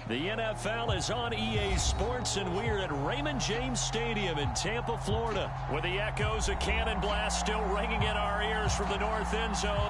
The NFL is on EA Sports, and we're at Raymond James Stadium in Tampa, Florida, with the echoes of cannon blast still ringing in our ears from the north end zone.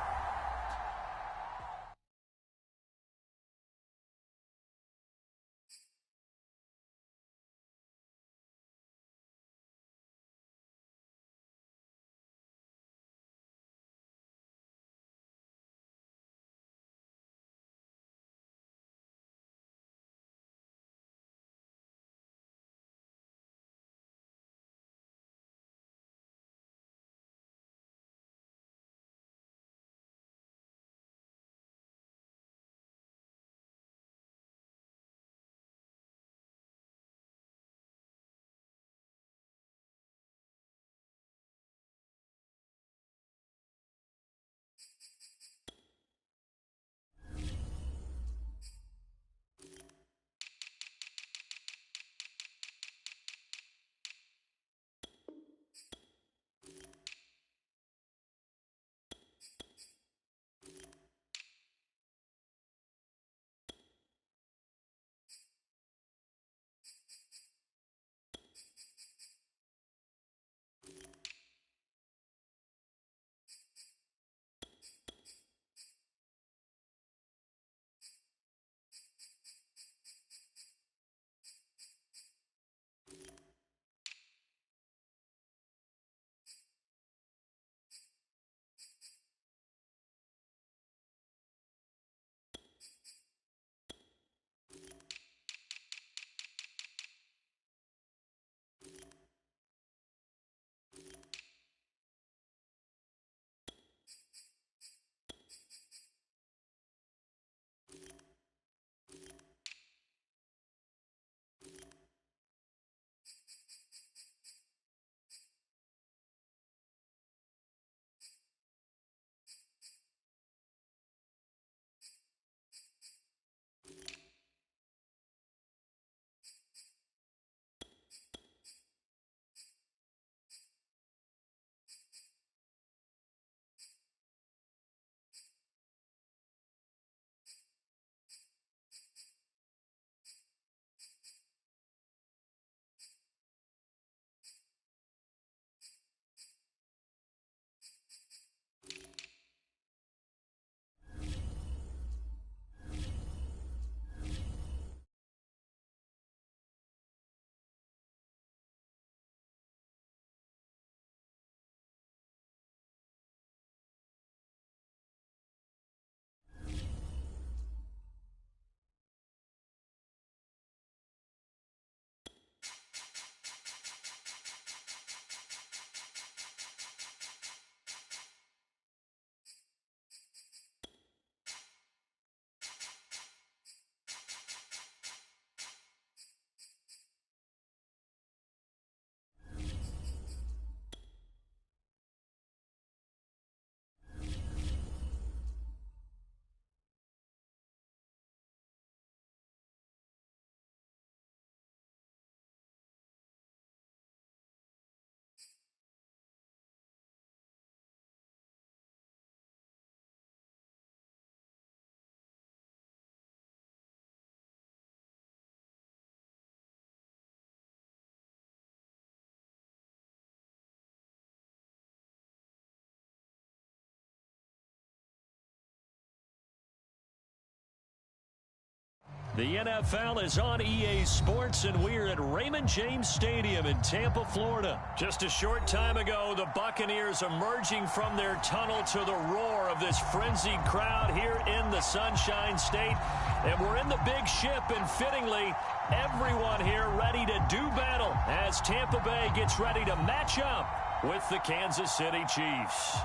The NFL is on EA Sports, and we're at Raymond James Stadium in Tampa, Florida. Just a short time ago, the Buccaneers emerging from their tunnel to the roar of this frenzied crowd here in the Sunshine State. And we're in the big ship, and fittingly, everyone here ready to do battle as Tampa Bay gets ready to match up with the Kansas City Chiefs.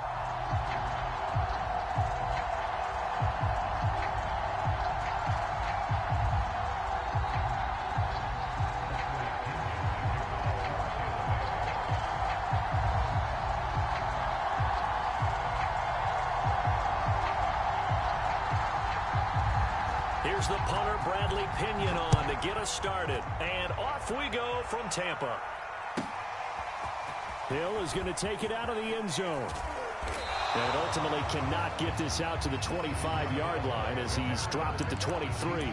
Here's the punter, Bradley Pinion, on to get us started. And off we go from Tampa. Hill is going to take it out of the end zone. And ultimately cannot get this out to the 25-yard line as he's dropped at the 23.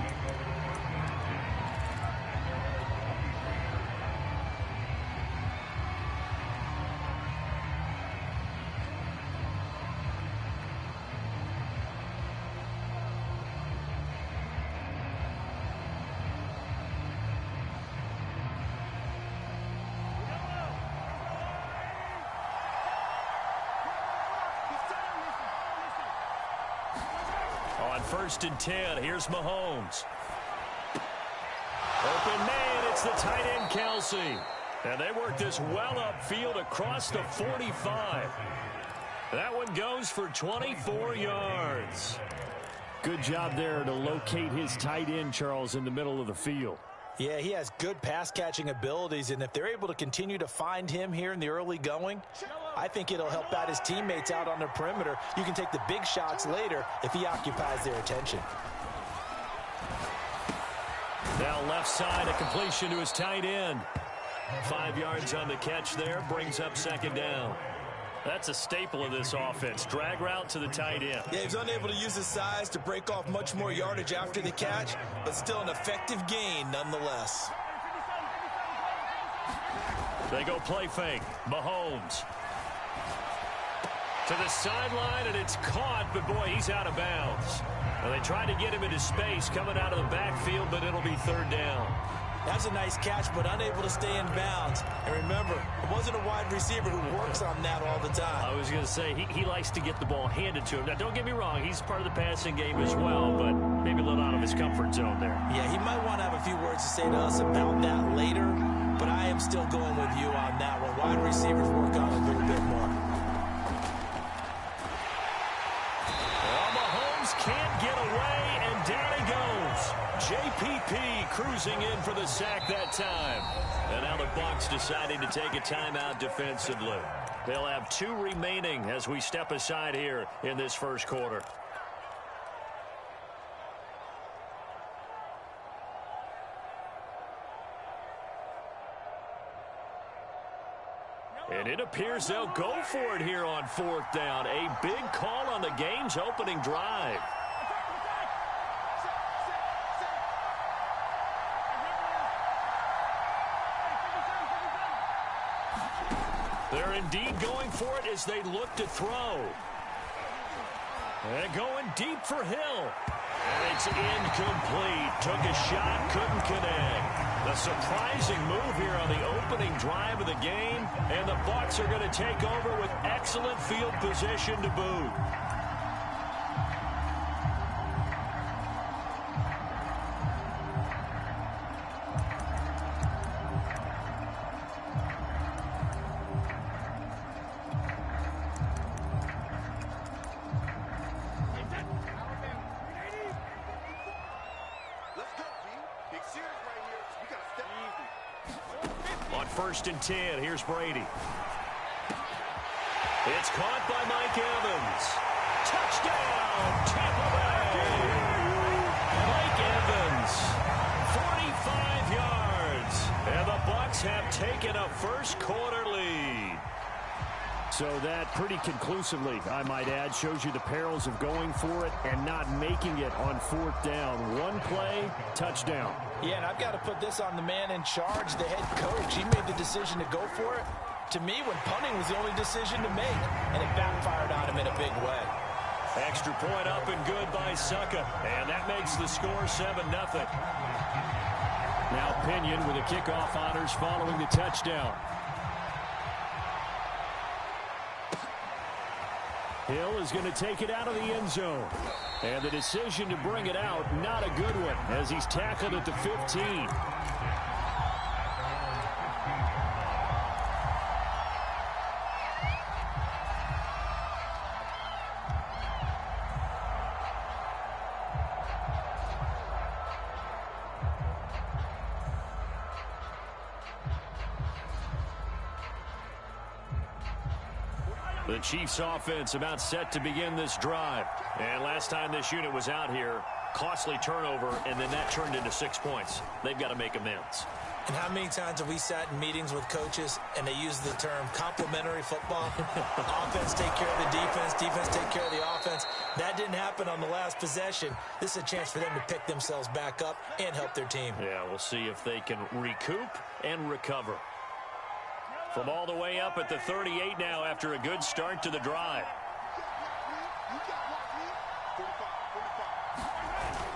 On 1st and 10, here's Mahomes. Open man, it's the tight end, Kelsey. And they work this well upfield across the 45. That one goes for 24 yards. Good job there to locate his tight end, Charles, in the middle of the field. Yeah, he has good pass-catching abilities, and if they're able to continue to find him here in the early going, I think it'll help out his teammates out on the perimeter. You can take the big shots later if he occupies their attention. Now left side, a completion to his tight end. 5 yards on the catch there, brings up 2nd down. That's a staple of this offense. Drag route to the tight end. Yeah, he's unable to use his size to break off much more yardage after the catch, but still an effective gain nonetheless. They go play fake. Mahomes. To the sideline, and it's caught, but boy, he's out of bounds. Well, they tried to get him into space coming out of the backfield, but it'll be 3rd down. That's a nice catch, but unable to stay in bounds. And remember, it wasn't a wide receiver who works on that all the time. I was going to say, he likes to get the ball handed to him. Now, don't get me wrong, he's part of the passing game as well, but maybe a little out of his comfort zone there. Yeah, he might want to have a few words to say to us about that later, but I am still going with you on that one. Wide receivers work on it a little bit more. Well, Mahomes can't get away, and down he goes. JPP cruising in for the sack that time. And now the Bucs deciding to take a timeout defensively. They'll have 2 remaining as we step aside here in this first quarter. And it appears they'll go for it here on 4th down. A big call on the game's opening drive. They're indeed going for it as they look to throw. And going deep for Hill. And it's incomplete. Took a shot, couldn't connect. A surprising move here on the opening drive of the game. And the Bucs are going to take over with excellent field position to boot. On 1st and 10, here's Brady. It's caught by Mike Evans. Touchdown, Tampa Bay. Mike Evans, 45 yards. And the Bucs have taken a first quarter lead. So that pretty conclusively, I might add, shows you the perils of going for it and not making it on 4th down. One play, touchdown. Yeah, and I've got to put this on the man in charge, the head coach. He made the decision to go for it. To me, when punting was the only decision to make, and it backfired on him in a big way. Extra point up and good by Succa, and that makes the score 7-0. Now Pinion with the kickoff honors following the touchdown. Hill is going to take it out of the end zone. And the decision to bring it out, not a good one, as he's tackled at the 15. The Chiefs offense about set to begin this drive. And last time this unit was out here, costly turnover, and then that turned into 6 points. They've got to make amends. And how many times have we sat in meetings with coaches and they use the term complementary football? Offense take care of the defense, defense take care of the offense. That didn't happen on the last possession. This is a chance for them to pick themselves back up and help their team. Yeah, we'll see if they can recoup and recover. From all the way up at the 38 now after a good start to the drive.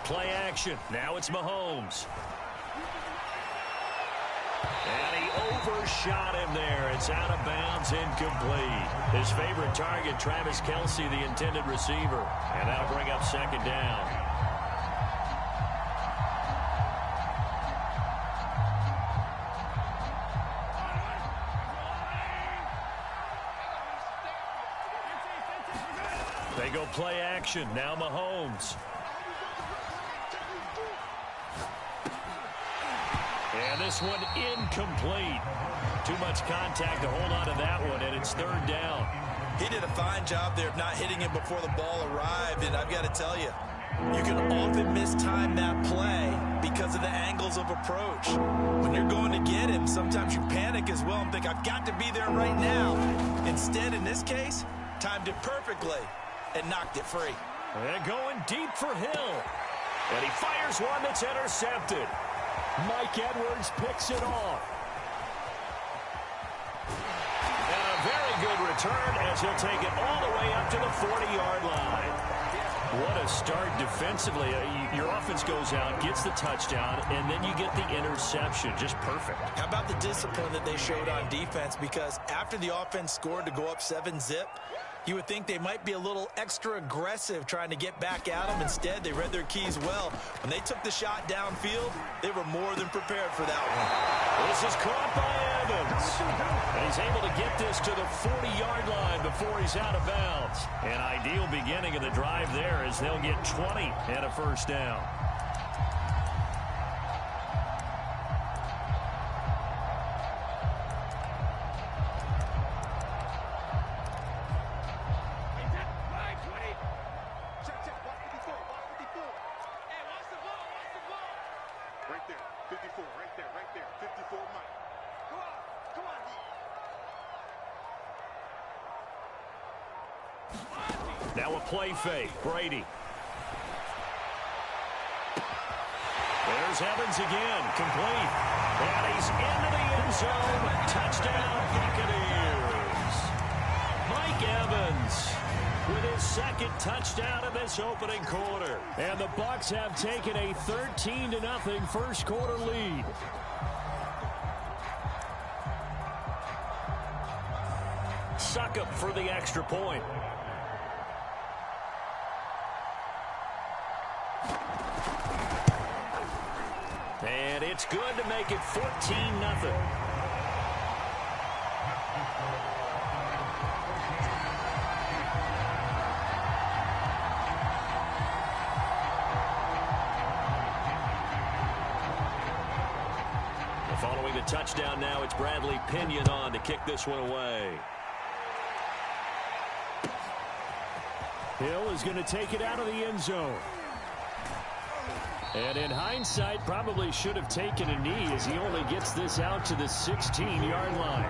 Play action. Now it's Mahomes. And he overshot him there. It's out of bounds, incomplete. His favorite target, Travis Kelce, the intended receiver. And that'll bring up second down. They go play action. Now Mahomes. And this one incomplete. Too much contact to hold on to that one, and it's third down. He did a fine job there of not hitting him before the ball arrived, and I've got to tell you, you can often mistime that play because of the angles of approach. When you're going to get him, sometimes you panic as well and think, I've got to be there right now. Instead, in this case, timed it perfectly and knocked it free. And going deep for Hill. And he fires one that's intercepted. Mike Edwards picks it off. And a very good return as he'll take it all the way up to the 40-yard line. What a start defensively. Your offense goes out, gets the touchdown, and then you get the interception. Just perfect. How about the discipline that they showed on defense? Because after the offense scored to go up 7-zip, you would think they might be a little extra aggressive trying to get back at them. Instead, they read their keys well. When they took the shot downfield, they were more than prepared for that one. This is caught by Evans. And he's able to get this to the 40-yard line before he's out of bounds. An ideal beginning of the drive there as they'll get 20 and a first down. Now a play fake. Brady. There's Evans again. Complete. And he's into the end zone. Touchdown, Buccaneers. Mike Evans with his second touchdown in this opening quarter. And the Bucs have taken a 13-0 first quarter lead. Succop for the extra point. And it's good to make it 14-0. Following the touchdown now, it's Bradley Pinion on to kick this one away. Hill is going to take it out of the end zone. And in hindsight, probably should have taken a knee as he only gets this out to the 16-yard line.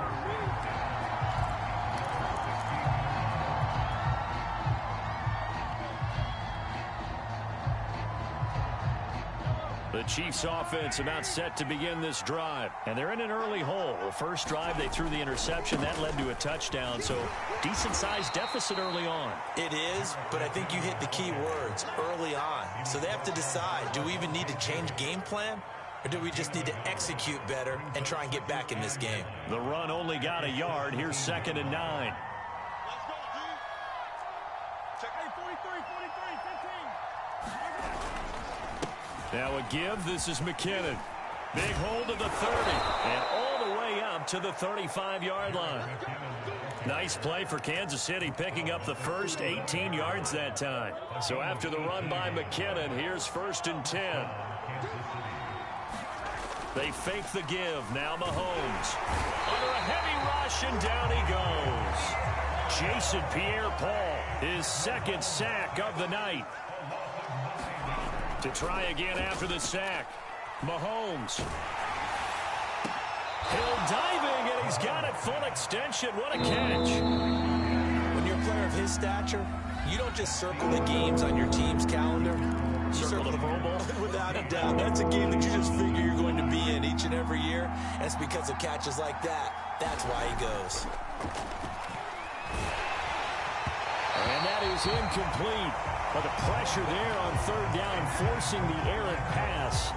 The Chiefs offense about set to begin this drive. And they're in an early hole. The first drive, they threw the interception. That led to a touchdown. So decent-sized deficit early on. It is, but I think you hit the key words, early on. So they have to decide, do we even need to change game plan? Or do we just need to execute better and try and get back in this game? The run only got a yard. Here's 2nd and 9. Now a give. This is McKinnon. Big hold of the 30. And all the way up to the 35-yard line. Nice play for Kansas City, picking up the first 18 yards that time. So after the run by McKinnon, here's 1st and 10. They fake the give. Now Mahomes. Under a heavy rush, and down he goes. Jason Pierre-Paul, his second sack of the night. To try again after the sack. Mahomes. Hill diving, and he's got it full extension. What a catch. When you're a player of his stature, you don't just circle the games on your team's calendar. You circle the Pro Bowl. Without a doubt. That's a game that you just figure you're going to be in each and every year. And it's because of catches like that. That's why he goes. And that is incomplete. But the pressure there on 3rd down, forcing the errant pass.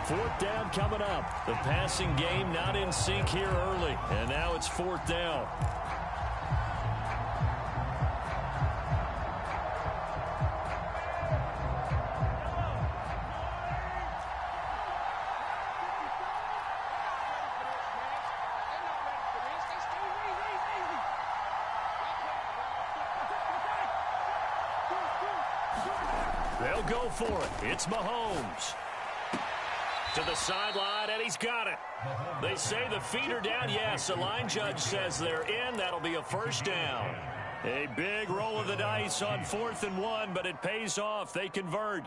Fourth down coming up. The passing game not in sync here early. And now it's fourth down. They'll go for it. It's Mahomes. To the sideline, and he's got it. They say the feet are down. Yes, the line judge says they're in. That'll be a first down. A big roll of the dice on 4th and 1, but it pays off. They convert.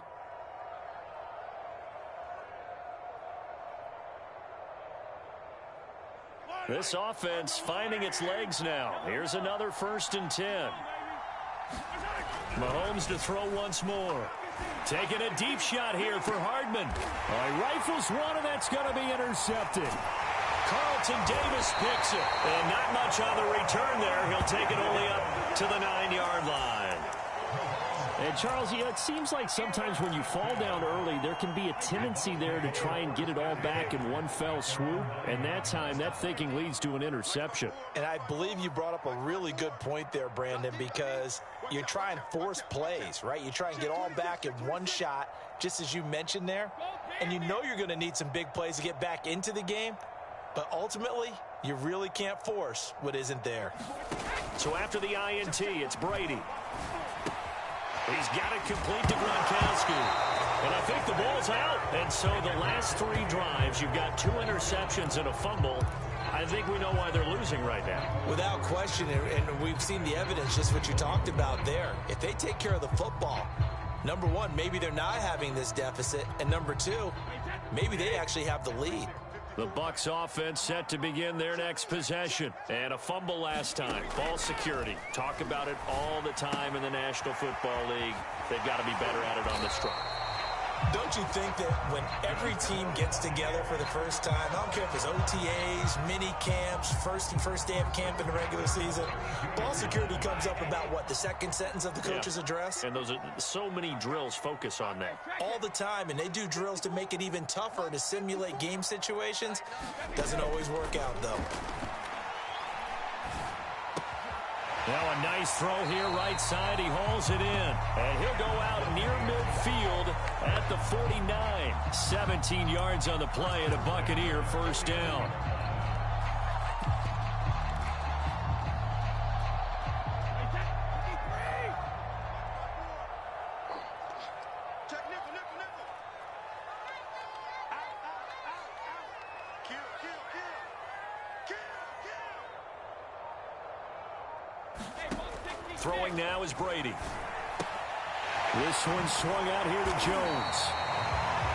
This offense finding its legs now. Here's another 1st and 10. Mahomes to throw once more. Taking a deep shot here for Hardman. He rifles one, and that's going to be intercepted. Carlton Davis picks it. And not much on the return there. He'll take it only up to the 9-yard line. And, Charles, it seems like sometimes when you fall down early, there can be a tendency there to try and get it all back in one fell swoop. And that time, that thinking leads to an interception. And I believe you brought up a really good point there, Brandon, because you try and force plays, right? You try and get all back in one shot, just as you mentioned there. And you know you're going to need some big plays to get back into the game. But ultimately, you really can't force what isn't there. So after the INT, it's Brady. He's got it complete to Gronkowski. And I think the ball's out. And so the last 3 drives, you've got 2 interceptions and a fumble. I think we know why they're losing right now. Without question, and we've seen the evidence, just what you talked about there. If they take care of the football, number one, maybe they're not having this deficit. And number 2, maybe they actually have the lead. The Bucs offense set to begin their next possession. And a fumble last time. Ball security. Talk about it all the time in the National Football League. They've got to be better at it on this drive. Don't you think that when every team gets together for the first time, I don't care if it's OTAs, mini camps, first day of camp in the regular season, ball security comes up about what, the second sentence of the coach's address? And those are so many drills focus on that. All the time, and they do drills to make it even tougher to simulate game situations. Doesn't always work out, though. Now a nice throw here right side. He hauls it in. And he'll go out near midfield at the 49. 17 yards on the play and a Buccaneer first down. Throwing now is Brady. This one swung out here to Jones.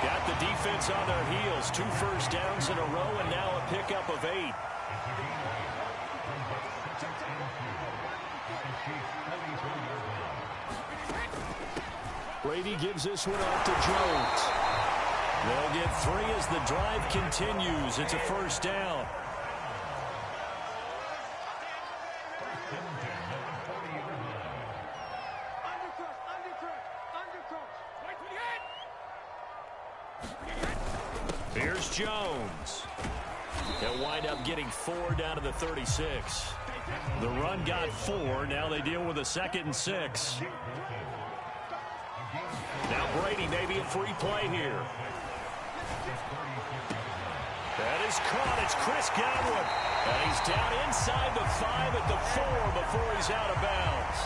Got the defense on their heels. 2 first downs in a row and now a pickup of 8. Brady gives this one off to Jones. They'll get 3 as the drive continues. It's a first down. Here's Jones. They'll wind up getting 4 down to the 36. The run got 4. Now they deal with a 2nd and 6. Now Brady, maybe a free play here. That is caught. It's Chris Godwin. And he's down inside the 5 at the 4 before he's out of bounds.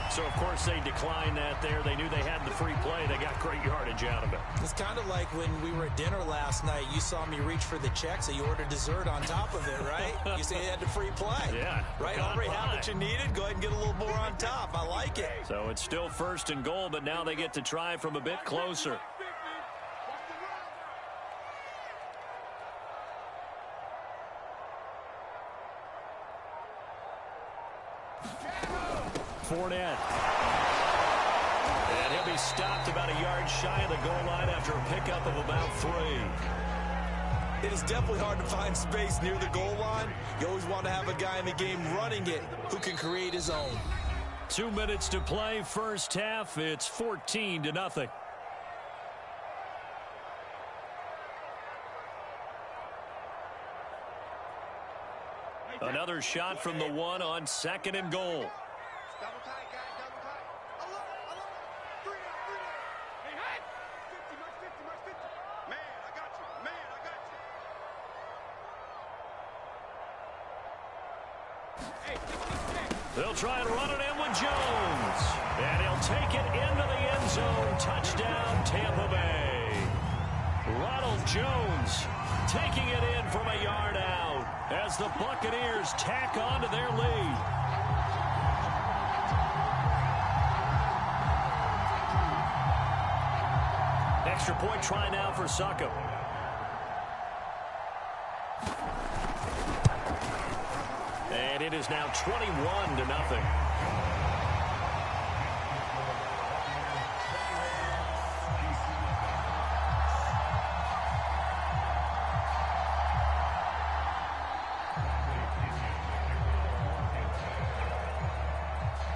So, of course, they declined that there. They knew they had the free play. They got great yardage out of it. It's kind of like when we were at dinner last night. You saw me reach for the check, so you ordered dessert on top of it, right? You say you had the free play. Yeah. Right? Already had what you needed. Go ahead and get a little more on top. I like it. So it's still 1st and goal, but now they get to try from a bit closer. Fournette. And he'll be stopped about a yard shy of the goal line after a pickup of about 3. It is definitely hard to find space near the goal line. You always want to have a guy in the game running it who can create his own. 2 minutes to play, first half. It's 14-0. Another shot from the one on 2nd and goal. Double tight, guys. Double tight. Alone. 3 down. Hey, hey. 50, mark 50. Man, I got you. Hey, they'll try and run it in with Jones. And he'll take it into the end zone. Touchdown, Tampa Bay. Ronald Jones taking it in from a yard out as the Buccaneers tack on to their lead. Extra point try now for Succop. And it is now 21-0.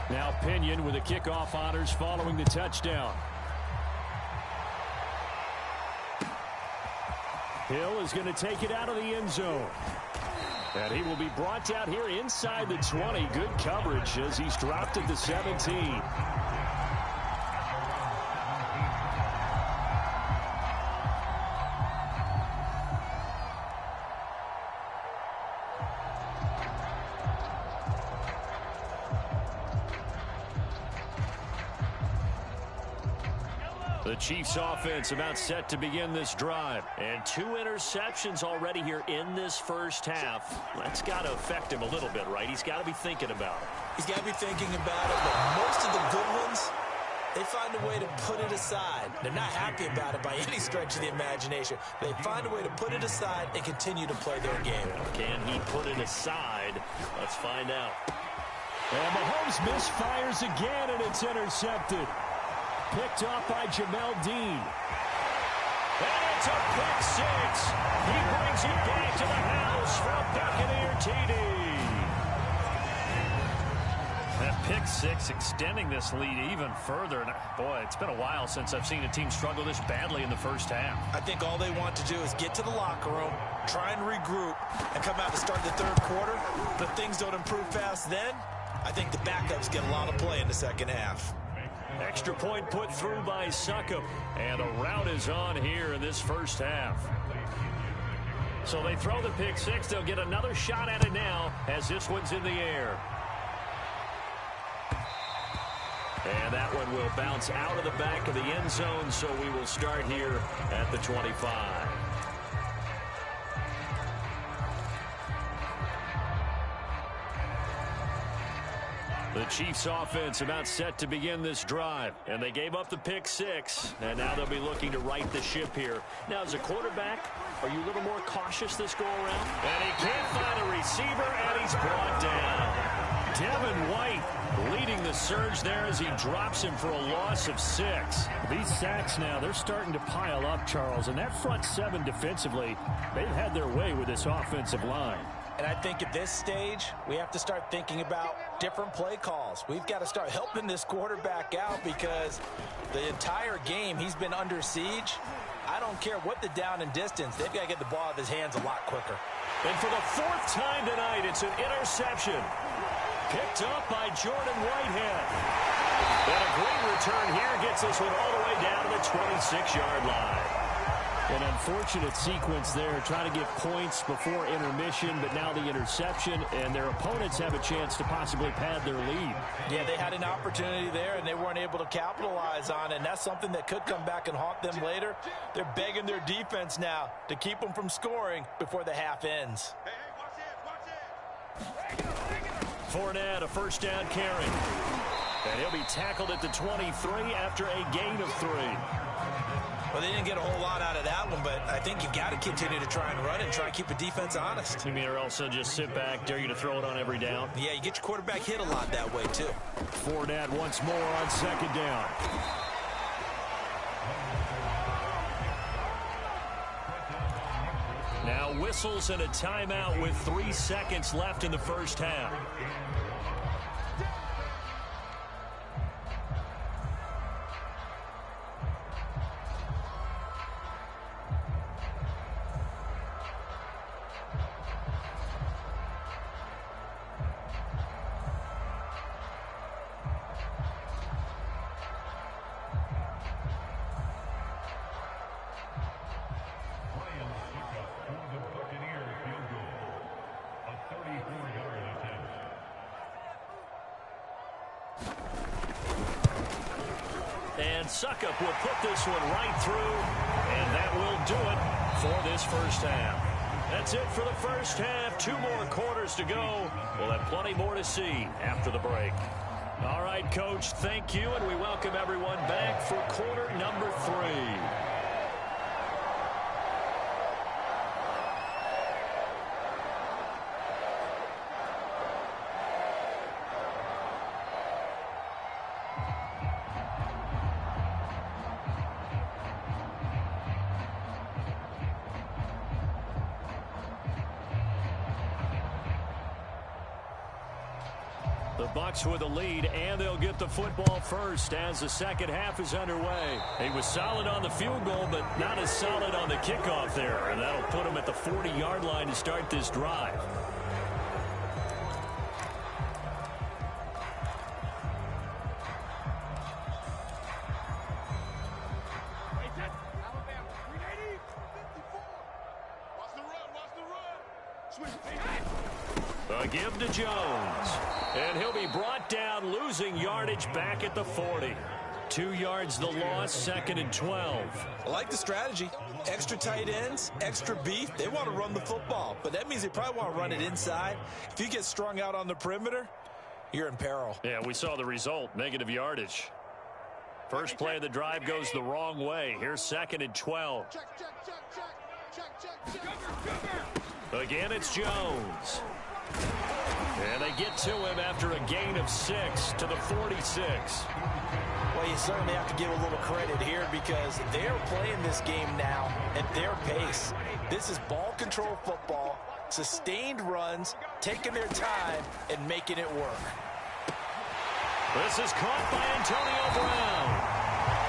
Now Pinion with the kickoff honors following the touchdown. Hill is going to take it out of the end zone. And he will be brought down here inside the 20. Good coverage as he's dropped at the 17. The Chiefs offense about set to begin this drive. And 2 interceptions already here in this first half. That's got to affect him a little bit, right? He's got to be thinking about it. He's got to be thinking about it, but most of the good ones, they find a way to put it aside. They're not happy about it by any stretch of the imagination. They find a way to put it aside and continue to play their game. Can he put it aside? Let's find out. And Mahomes misfires again, and it's intercepted. Picked off by Jamel Dean. And it's a pick 6. He brings it back to the house for a Buccaneer TD. That pick 6 extending this lead even further. And boy, it's been a while since I've seen a team struggle this badly in the first half. I think all they want to do is get to the locker room, try and regroup, and come out to start the third quarter. But if things don't improve fast then, I think the backups get a lot of play in the second half. Extra point put through by Succop. And a rout is on here in this first half. So they throw the pick 6. They'll get another shot at it now as this one's in the air. And that one will bounce out of the back of the end zone, so we will start here at the 25. The Chiefs offense about set to begin this drive, and they gave up the pick 6, and now they'll be looking to right the ship here. Now, as a quarterback, are you a little more cautious this go-around? And he can't find a receiver, and he's brought down. Devin White leading the surge there as he drops him for a loss of 6. These sacks now, they're starting to pile up, Charles, and that front 7 defensively, they've had their way with this offensive line. And I think at this stage, we have to start thinking about different play calls. We've got to start helping this quarterback out because the entire game he's been under siege. I don't care what the down and distance. They've got to get the ball out of his hands a lot quicker. And for the 4th time tonight, it's an interception. Picked up by Jordan Whitehead. And a great return here gets this one all the way down to the 26-yard line. An unfortunate sequence there, trying to get points before intermission, but now the interception, and their opponents have a chance to possibly pad their lead. Yeah, they had an opportunity there, and they weren't able to capitalize on it, and that's something that could come back and haunt them later. They're begging their defense now to keep them from scoring before the half ends. Fournette, a first down carry. And he'll be tackled at the 23 after a gain of 3. Well, they didn't get a whole lot out of that one, but I think you've got to continue to try and run and try and keep the defense honest. You mean or also just sit back, dare you to throw it on every down? Yeah, you get your quarterback hit a lot that way, too. Fournette once more on 2nd down. Now whistles and a timeout with 3 seconds left in the first half. And Suckup will put this one right through, and that will do it for this first half. That's it for the first half. 2 more quarters to go. We'll have plenty more to see after the break. All right, Coach, thank you, and we welcome everyone back for quarter number 3. The Bucs with a lead, and they'll get the football first as the second half is underway. He was solid on the field goal, but not as solid on the kickoff there, and that'll put him at the 40-yard line to start this drive. A give to Jones. And he'll be brought down, losing yardage back at the 40. 2 yards the loss, 2nd and 12. I like the strategy. Extra tight ends, extra beef. They want to run the football, but that means they probably want to run it inside. If you get strung out on the perimeter, you're in peril. Yeah, we saw the result, negative yardage. First play of the drive goes the wrong way. Here's 2nd and 12. Again, it's Jones. And they get to him after a gain of 6 to the 46. Well, you certainly have to give a little credit here because they're playing this game now at their pace. This is ball control football, sustained runs, taking their time, and making it work. This is caught by Antonio Brown.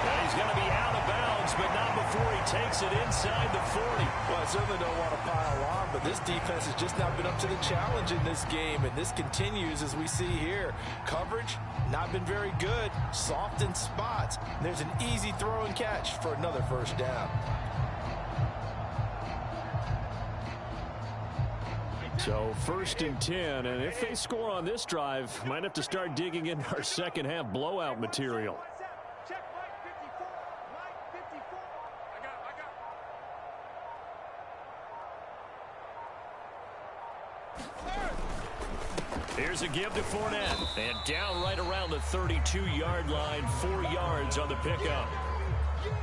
And he's going to be out of bounds, but not before he takes it inside the 40. Well, I certainly don't want to pile on, but this defense has just not been up to the challenge in this game, and this continues as we see here. Coverage, not been very good, soft in spots. There's an easy throw and catch for another first down. So 1st and 10, and if they score on this drive, might have to start digging in our second half blowout material. Here's a give to Fournette. And down right around the 32-yard line, 4 yards on the pickup.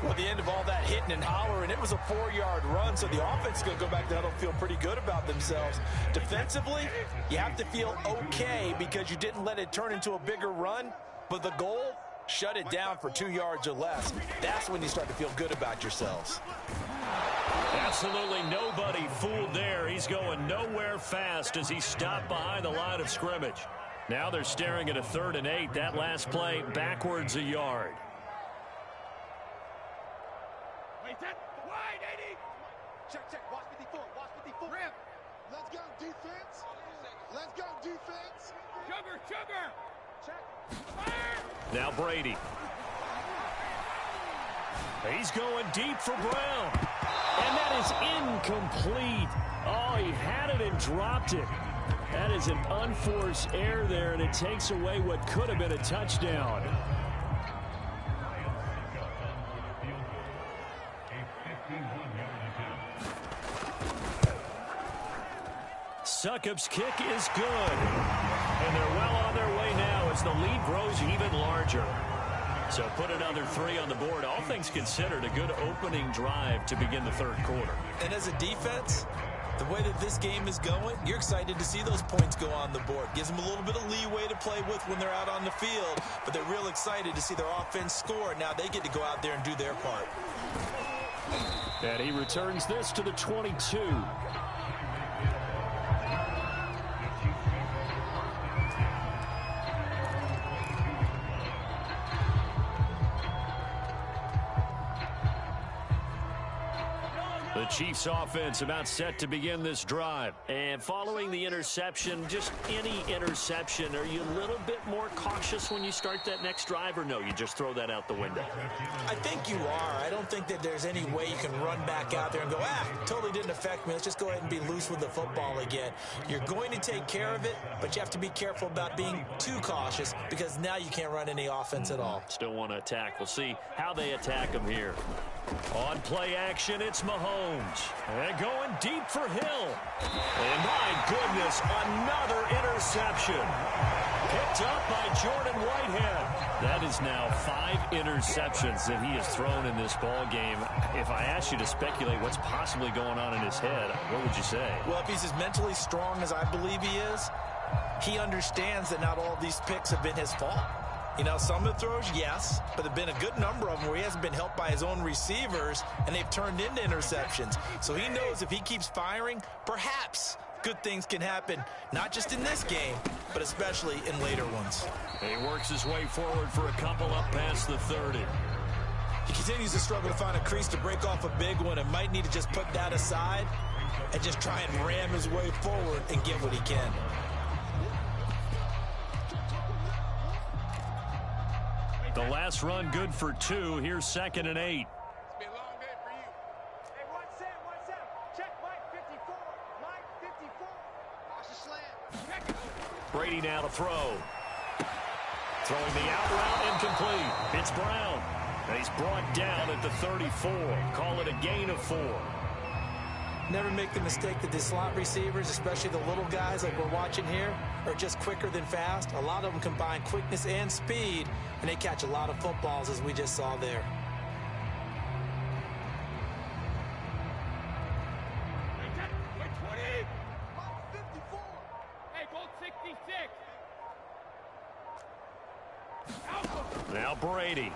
Well, at the end of all that hitting and hollering, it was a 4-yard run, so the offense is going to go back there and feel pretty good about themselves. Defensively, you have to feel okay because you didn't let it turn into a bigger run, but the goal, shut it down for 2 yards or less. That's when you start to feel good about yourselves. Absolutely nobody fooled there. He's going nowhere fast as he stopped behind the line of scrimmage. Now they're staring at a 3rd and 8. That last play backwards a yard. Wide 80. Check. Watch 54. Watch 54. Rip. Let's go, defense. Let's go, defense. Sugar. Check. Fire. Now Brady. He's going deep for Brown. And that is incomplete. Oh, he had it and dropped it. That is an unforced error there, and it takes away what could have been a touchdown. Suckup's kick is good. And they're well on their way now as the lead grows even larger. So put another 3 on the board. All things considered, a good opening drive to begin the 3rd quarter. And as a defense, the way that this game is going, you're excited to see those points go on the board. Gives them a little bit of leeway to play with when they're out on the field, but they're real excited to see their offense score. Now they get to go out there and do their part. And he returns this to the 22. The Chiefs offense about set to begin this drive. And following the interception, just any interception, are you a little bit more cautious when you start that next drive, or no, you just throw that out the window? I think you are. I don't think that there's any way you can run back out there and go, totally didn't affect me. Let's just go ahead and be loose with the football again. You're going to take care of it, but you have to be careful about being too cautious because now you can't run any offense at all. Still want to attack. We'll see how they attack them here. On play action, it's Mahomes. And going deep for Hill. And my goodness, another interception. Picked up by Jordan Whitehead. That is now 5 interceptions that he has thrown in this ball game. If I asked you to speculate what's possibly going on in his head, what would you say? Well, if he's as mentally strong as I believe he is, he understands that not all of these picks have been his fault. You know, some of the throws, yes, but there have been a good number of them where he hasn't been helped by his own receivers, and they've turned into interceptions. So he knows if he keeps firing, perhaps good things can happen, not just in this game, but especially in later ones. He works his way forward for a couple up past the 30. He continues to struggle to find a crease to break off a big one and might need to just put that aside and just try and ram his way forward and get what he can. The last run good for 2. Here's 2nd and 8. It's been a long day for you. Hey, 1-7. Check Mike 54. Mike 54. Watch the slant. Check it. Brady now to throw. Throwing the out route incomplete. It's Brown. And he's brought down at the 34. Call it a gain of 4. Never make the mistake that the slot receivers, especially the little guys like we're watching here, are just quicker than fast. A lot of them combine quickness and speed, and they catch a lot of footballs, as we just saw there. Wait, 20. 54. Hey, Gold 66. Now Brady.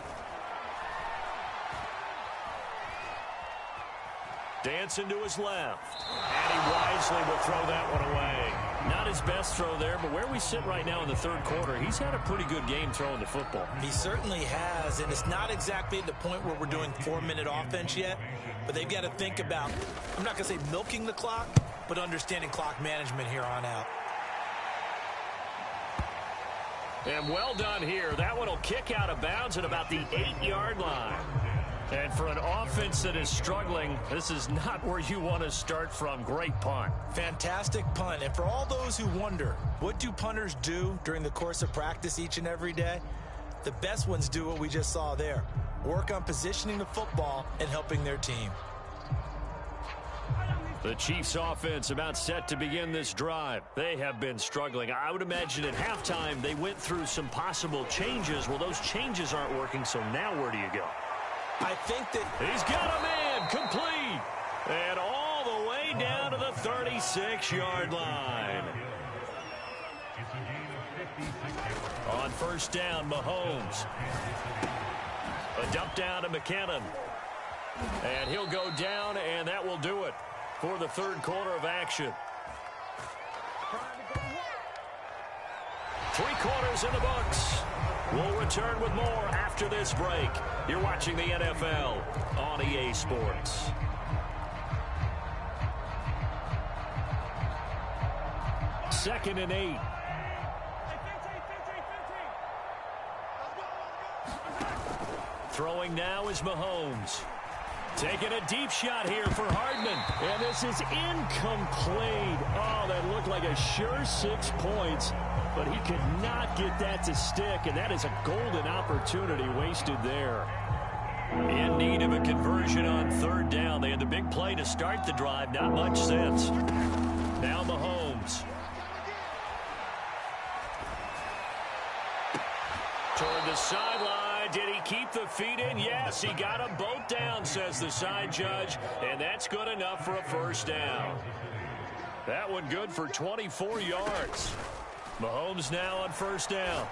Dancing to his left. And he wisely will throw that one away. Not his best throw there, but where we sit right now in the 3rd quarter, he's had a pretty good game throwing the football. He certainly has, and it's not exactly at the point where we're doing 4-minute offense yet, but they've got to think about, I'm not going to say milking the clock, but understanding clock management here on out. And well done here. That one will kick out of bounds at about the 8-yard line. And for an offense that is struggling, this is not where you want to start from. Great punt. Fantastic punt. And for all those who wonder, what do punters do during the course of practice each and every day? The best ones do what we just saw there. Work on positioning the football and helping their team. The Chiefs offense about set to begin this drive. They have been struggling. I would imagine at halftime they went through some possible changes. Well, those changes aren't working, so now where do you go? I think that he's got a man complete and all the way down to the 36-yard line. On 1st down, Mahomes. A dump down to McKinnon. And he'll go down, and that will do it for the 3rd quarter of action. 3 quarters in the books. We'll return with more after this break. You're watching the NFL on EA Sports. Second and 8. Throwing now is Mahomes. Taking a deep shot here for Hardman. And this is incomplete. Oh, that looked like a sure 6 points. But he could not get that to stick, and that is a golden opportunity wasted there. In need of a conversion on 3rd down. They had the big play to start the drive. Not much sense. Now Mahomes. Toward the sideline. Did he keep the feet in? Yes, he got them both down, says the side judge. And that's good enough for a 1st down. That one good for 24 yards. Mahomes now on 1st down.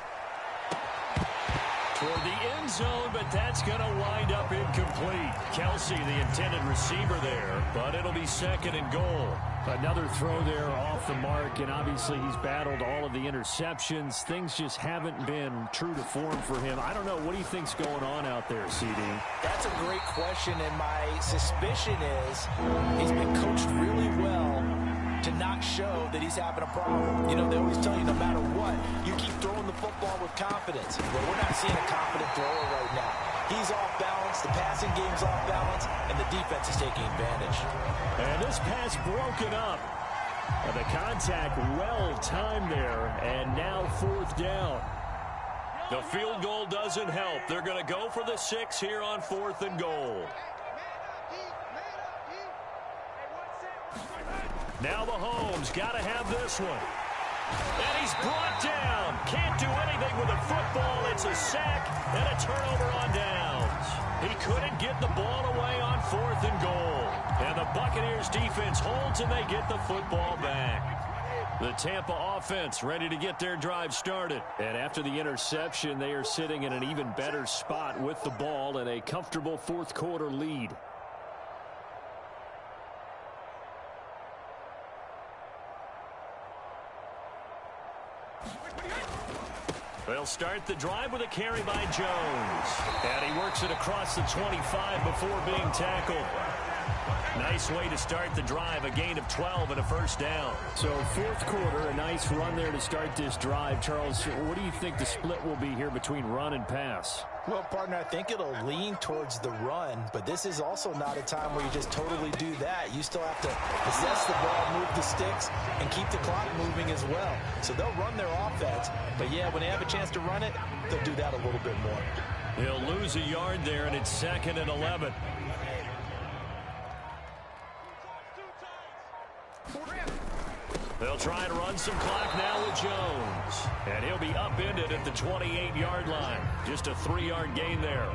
toward the end zone, but that's going to wind up incomplete. Kelsey, the intended receiver there, but it'll be 2nd and goal. Another throw there off the mark, and obviously he's battled all of the interceptions. Things just haven't been true to form for him. I don't know. What do you think's going on out there, CD? That's a great question, and my suspicion is he's been coached really well to not show that he's having a problem. You know, they always tell you no matter what, you keep throwing the football with confidence. Well, we're not seeing a confident thrower right now. He's off balance, the passing game's off balance, and the defense is taking advantage. And this pass broken up. And the contact well timed there, and now 4th down. The field goal doesn't help. They're going to go for the 6 here on 4th and goal. Now Mahomes got to have this one. And he's brought down. Can't do anything with a football. It's a sack and a turnover on downs. He couldn't get the ball away on 4th and goal. And the Buccaneers defense holds and they get the football back. The Tampa offense ready to get their drive started. And after the interception, they are sitting in an even better spot with the ball and a comfortable 4th quarter lead. They'll start the drive with a carry by Jones. And he works it across the 25 before being tackled. Nice way to start the drive, a gain of 12 and a 1st down. So 4th quarter, a nice run there to start this drive. Charles, what do you think the split will be here between run and pass? Well, partner, I think it'll lean towards the run, but this is also not a time where you just totally do that. You still have to possess the ball, move the sticks, and keep the clock moving as well. So they'll run their offense, but yeah, when they have a chance to run it, they'll do that a little bit more. He'll lose a yard there, and it's 2nd and 11. They'll try and run some clock now with Jones. And he'll be upended at the 28-yard line. Just a 3-yard gain there.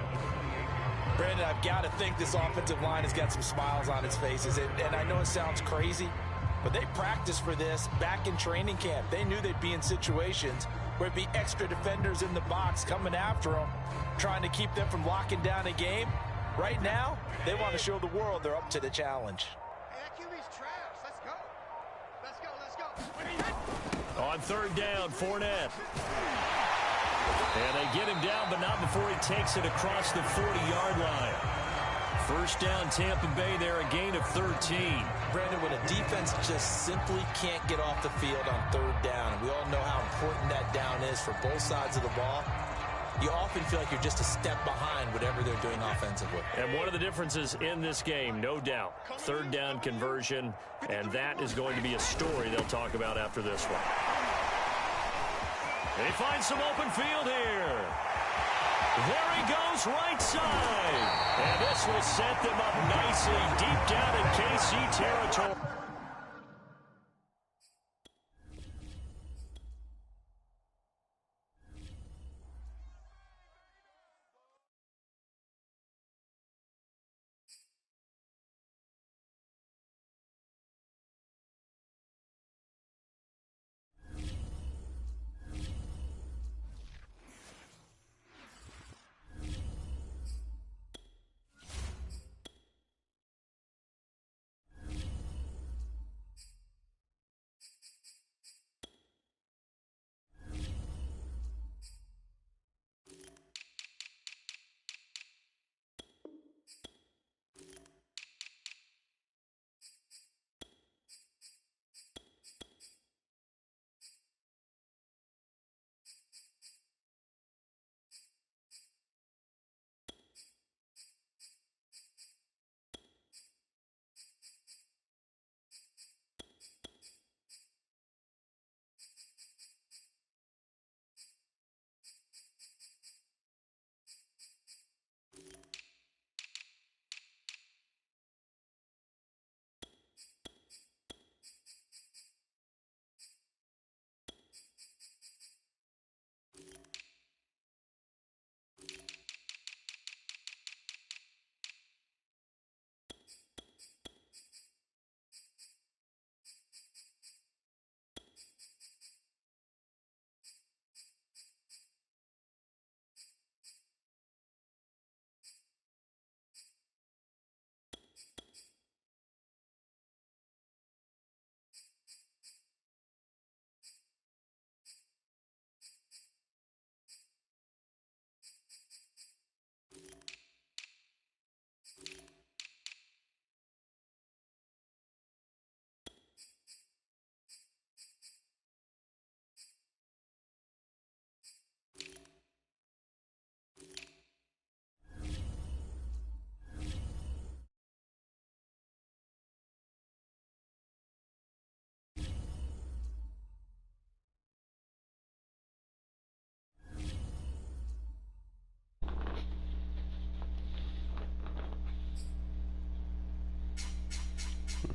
Brandon, I've got to think this offensive line has got some smiles on its faces. And I know it sounds crazy, but they practiced for this back in training camp. They knew they'd be in situations where it'd be extra defenders in the box coming after them, trying to keep them from locking down a game. Right now, they want to show the world they're up to the challenge. On 3rd down, Fournette. And they get him down, but not before he takes it across the 40-yard line. 1st down, Tampa Bay there, a gain of 13. Brandon, when a defense just simply can't get off the field on 3rd down, and we all know how important that down is for both sides of the ball, you often feel like you're just a step behind whatever they're doing offensively. And one of the differences in this game, no doubt, 3rd down conversion, and that is going to be a story they'll talk about after this one. They find some open field here. There he goes, right side. And this will set them up nicely deep down in KC territory.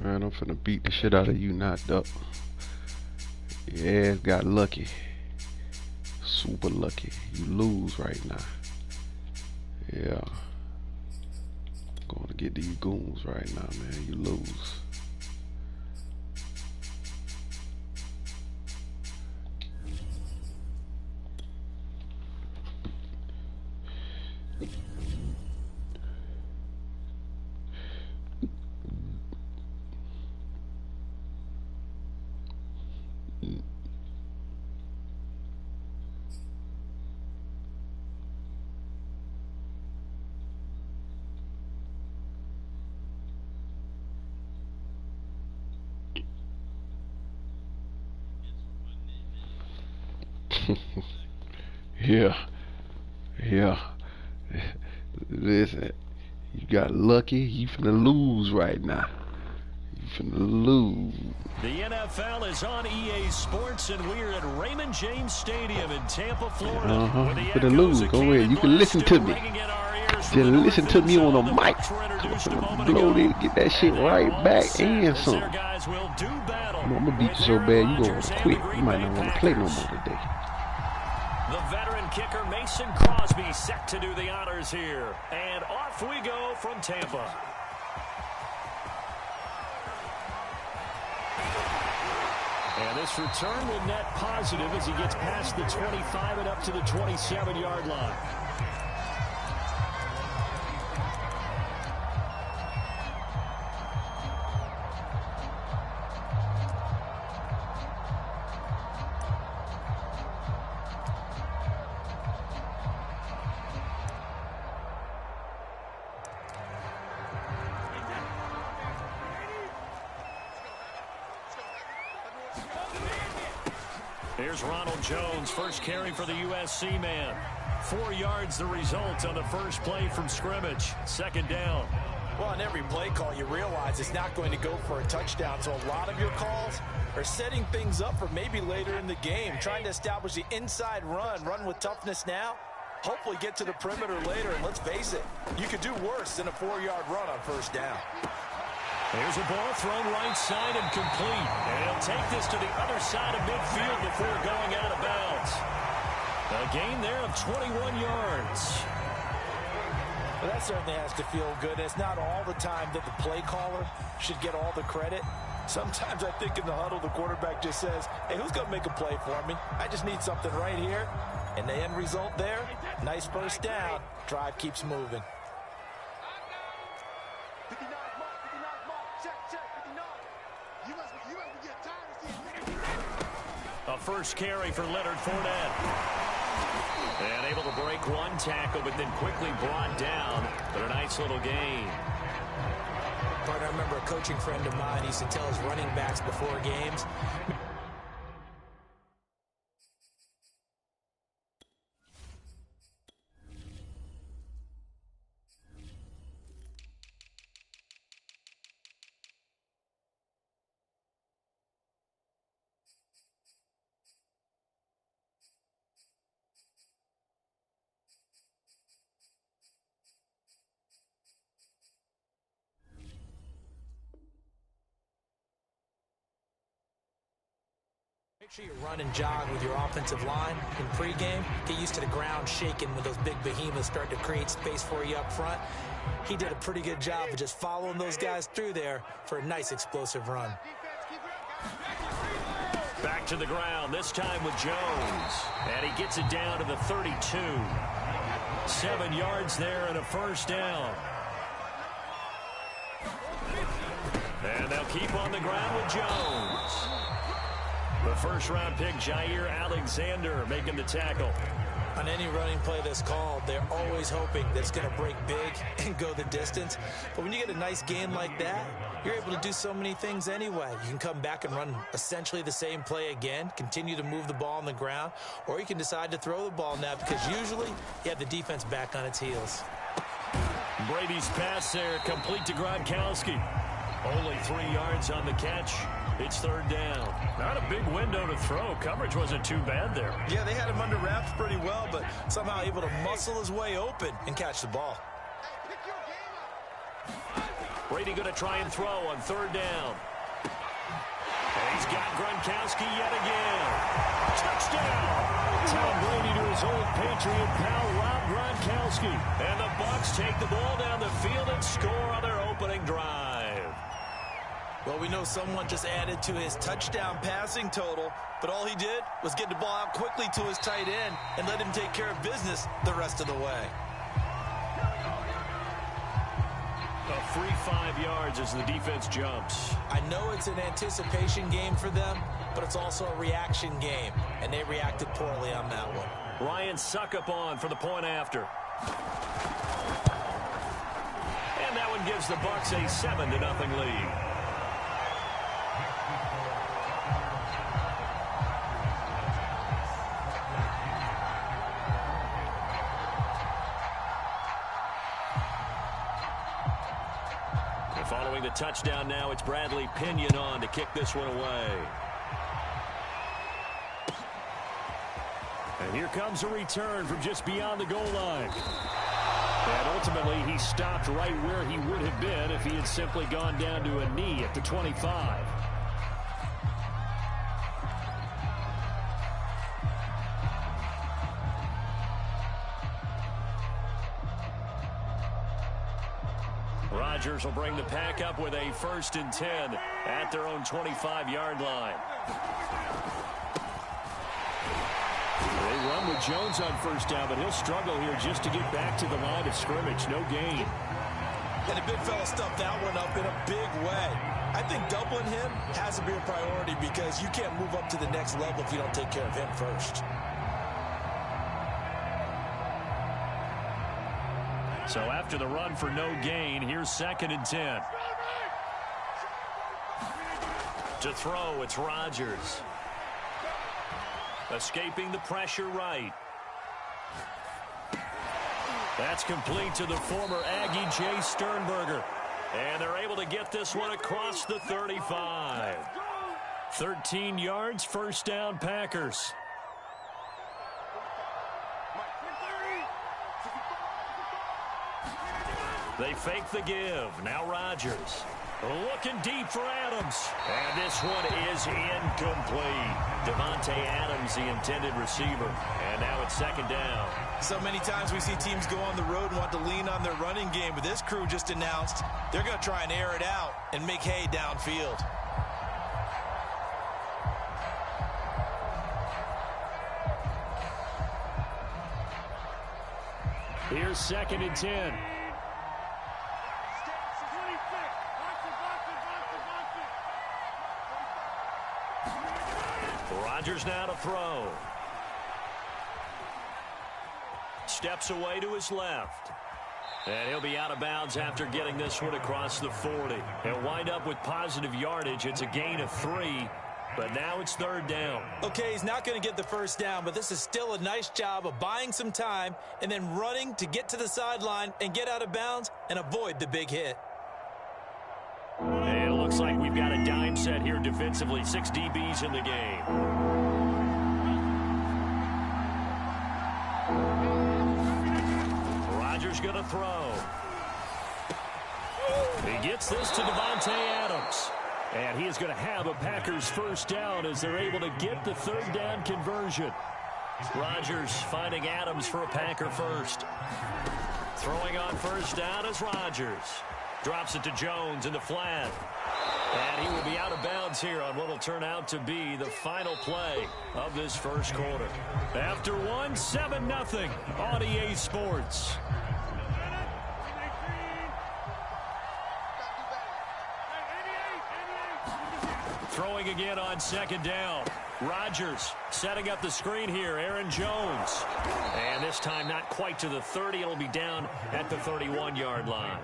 Man, I'm finna beat the shit out of you, not Duck. Yeah, got lucky. Super lucky. You lose right now. Yeah. Going to get these goons right now, man. You lose. Yeah. Listen, you got lucky. You finna lose right now. You finna lose. The NFL is on EA Sports, and we're at Raymond James Stadium in Tampa, Florida. You finna lose. Go ahead. You can listen to me. Just listen to me on the mic. Blow it, get that shit right back and some. I'm gonna beat you so bad you gonna quit. You might not want to play no more today. The veteran kicker Mason Crosby set to do the honors here. And off we go from Tampa. And this return will net positive as he gets past the 25 and up to the 27-yard line. Here's Ronald Jones, first carry for the USC man. 4 yards the result on the first play from scrimmage. Second down. Well, on every play call, you realize it's not going to go for a touchdown. So a lot of your calls are setting things up for maybe later in the game, trying to establish the inside run with toughness now. Hopefully get to the perimeter later, and let's face it, you could do worse than a 4-yard run on first down. Here's a ball thrown right side and complete. And he'll take this to the other side of midfield before going out of bounds. A gain there of 21 yards. Well, that certainly has to feel good. It's not all the time that the play caller should get all the credit. Sometimes I think in the huddle, the quarterback just says, hey, who's going to make a play for me? I just need something right here. And the end result there, nice first down. Drive keeps moving. A first carry for Leonard Fournette. And able to break one tackle, but then quickly brought down. But a nice little gain. Partner, I remember a coaching friend of mine used to tell his running backs before games, make sure you run and jog with your offensive line in pregame. Get used to the ground shaking when those big behemoths start to create space for you up front. He did a pretty good job of just following those guys through there for a nice explosive run. Back to the ground, this time with Jones. And he gets it down to the 32. 7 yards there and a first down. And they'll keep on the ground with Jones. The first-round pick, Jair Alexander, making the tackle. On any running play that's called, they're always hoping that it's going to break big and go the distance. But when you get a nice game like that, you're able to do so many things anyway. You can come back and run essentially the same play again, continue to move the ball on the ground, or you can decide to throw the ball now because usually you have the defense back on its heels. Brady's pass there, complete to Gronkowski. Only 3 yards on the catch. It's third down. Not a big window to throw. Coverage wasn't too bad there. Yeah, they had him under wraps pretty well, but somehow able to muscle his way open and catch the ball. Brady going to try and throw on third down. And he's got Gronkowski yet again. Touchdown! Tom Brady to his old Patriot pal, Rob Gronkowski. And the Bucs take the ball down the field and score on their opening drive. Well, we know someone just added to his touchdown passing total, but all he did was get the ball out quickly to his tight end and let him take care of business the rest of the way. A free 5 yards as the defense jumps. I know it's an anticipation game for them, but it's also a reaction game, and they reacted poorly on that one. Ryan Suckup on for the point after. And that one gives the Bucs a 7-0 lead. Following the touchdown now, it's Bradley Pinion on to kick this one away. And here comes a return from just beyond the goal line. And ultimately, he stopped right where he would have been if he had simply gone down to a knee at the 25. Rodgers will bring the pack up with a 1st and 10 at their own 25-yard line. They run with Jones on 1st down, but he'll struggle here just to get back to the line of scrimmage. No gain. And the big fella stuffed that one up in a big way. I think doubling him has to be a priority because you can't move up to the next level if you don't take care of him first. So after the run for no gain, here's 2nd and 10. To throw, it's Rodgers. Escaping the pressure right. That's complete to the former Aggie Jay Sternberger. And they're able to get this one across the 35. 13 yards, 1st down, Packers. They fake the give. Now Rodgers. Looking deep for Adams. And this one is incomplete. Devontae Adams, the intended receiver. And now it's 2nd down. So many times we see teams go on the road and want to lean on their running game, but this crew just announced they're going to try and air it out and make hay downfield. Here's 2nd and 10. Rodgers now to throw. Steps away to his left. And he'll be out of bounds after getting this one across the 40. He'll wind up with positive yardage. It's a gain of 3, but now it's 3rd down. Okay, he's not going to get the 1st down, but this is still a nice job of buying some time and then running to get to the sideline and get out of bounds and avoid the big hit. And it looks like we've got a dime set here defensively. 6 DBs in the game. Rodgers going to throw. He gets this to Devontae Adams. And he is going to have a Packers 1st down as they're able to get the 3rd down conversion. Rodgers finding Adams for a Packer 1st. Throwing on 1st down is Rodgers. Drops it to Jones in the flat. And he will be out of bounds here on what will turn out to be the final play of this 1st quarter. After 1, 7-0 on EA Sports. Throwing again on 2nd down. Rodgers setting up the screen here. Aaron Jones. And this time not quite to the 30. It'll be down at the 31-yard line.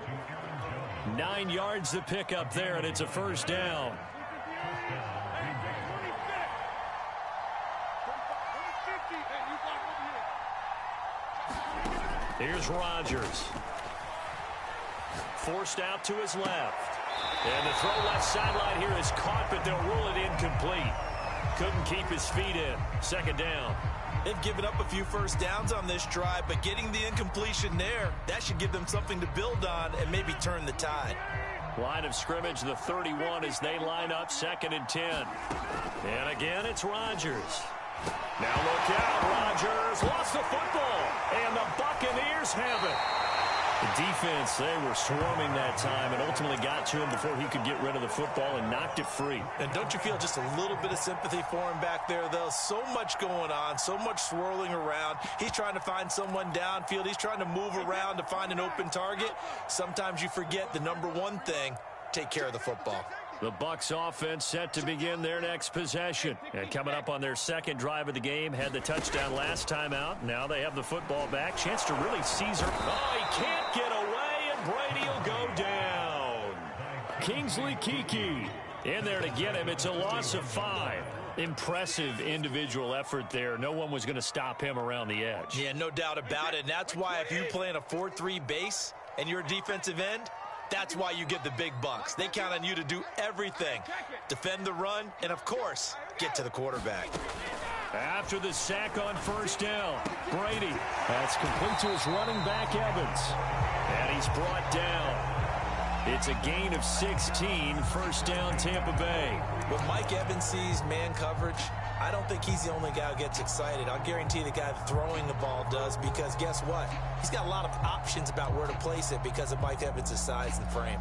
9 yards to pick up there, and it's a 1st down. Here's Rodgers. Forced out to his left. And the throw left sideline here is caught, but they'll rule it incomplete. Couldn't keep his feet in. 2nd down. They've given up a few 1st downs on this drive, but getting the incompletion there, that should give them something to build on and maybe turn the tide. Line of scrimmage, the 31 as they line up 2nd and 10. And again, it's Rodgers. Now look out, Rodgers lost the football, and the Buccaneers have it. The defense, they were swarming that time and ultimately got to him before he could get rid of the football and knocked it free. And don't you feel just a little bit of sympathy for him back there, though? So much going on, so much swirling around. He's trying to find someone downfield. He's trying to move around to find an open target. Sometimes you forget the number one thing, take care of the football. The Bucs offense set to begin their next possession. And coming up on their second drive of the game, had the touchdown last time out. Now they have the football back. Chance to really seize her. Oh, he can't get away, and Brady will go down. Kingsley Keke in there to get him. It's a loss of 5. Impressive individual effort there. No one was going to stop him around the edge. Yeah, no doubt about it. And that's why if you play in a 4-3 base and you're a defensive end, that's why you get the big bucks. They count on you to do everything. Defend the run, and, of course, get to the quarterback. After the sack on first down, Brady. That's complete to his running back, Evans. And he's brought down. It's a gain of 16, first down, Tampa Bay. When Mike Evans sees man coverage, I don't think he's the only guy who gets excited. I'll guarantee the guy throwing the ball does, because guess what? He's got a lot of options about where to place it because of Mike Evans' size and frame.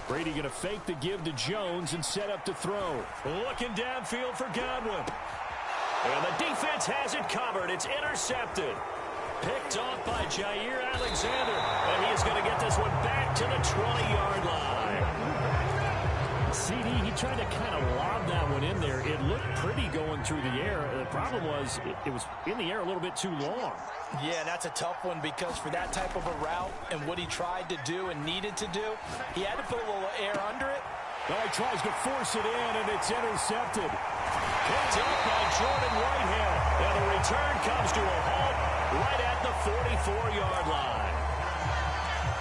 Brady going to fake the give to Jones and set up to throw. Looking downfield for Godwin. And the defense has it covered. It's intercepted. Picked off by Jair Alexander. And he is going to get this one back to the 20-yard line. CD, he tried to kind of lob that one in there. It looked pretty going through the air. The problem was it was in the air a little bit too long. Yeah, that's a tough one, because for that type of a route and what he tried to do and needed to do, he had to put a little air under it. Well, he tries to force it in, and it's intercepted. Picked up by Jordan Whitehead. And the return comes to a halt right at the 44-yard line.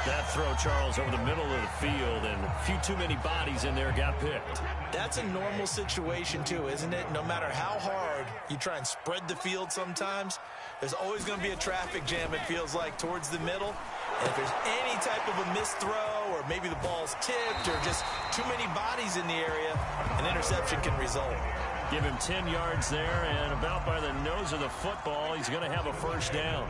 That throw, Charles, over the middle of the field, and a few too many bodies in there got picked. That's a normal situation, too, isn't it? No matter how hard you try and spread the field sometimes, there's always going to be a traffic jam, it feels like, towards the middle. And if there's any type of a missed throw, or maybe the ball's tipped, or just too many bodies in the area, an interception can result. Give him 10 yards there, and about by the nose of the football, he's going to have a first down.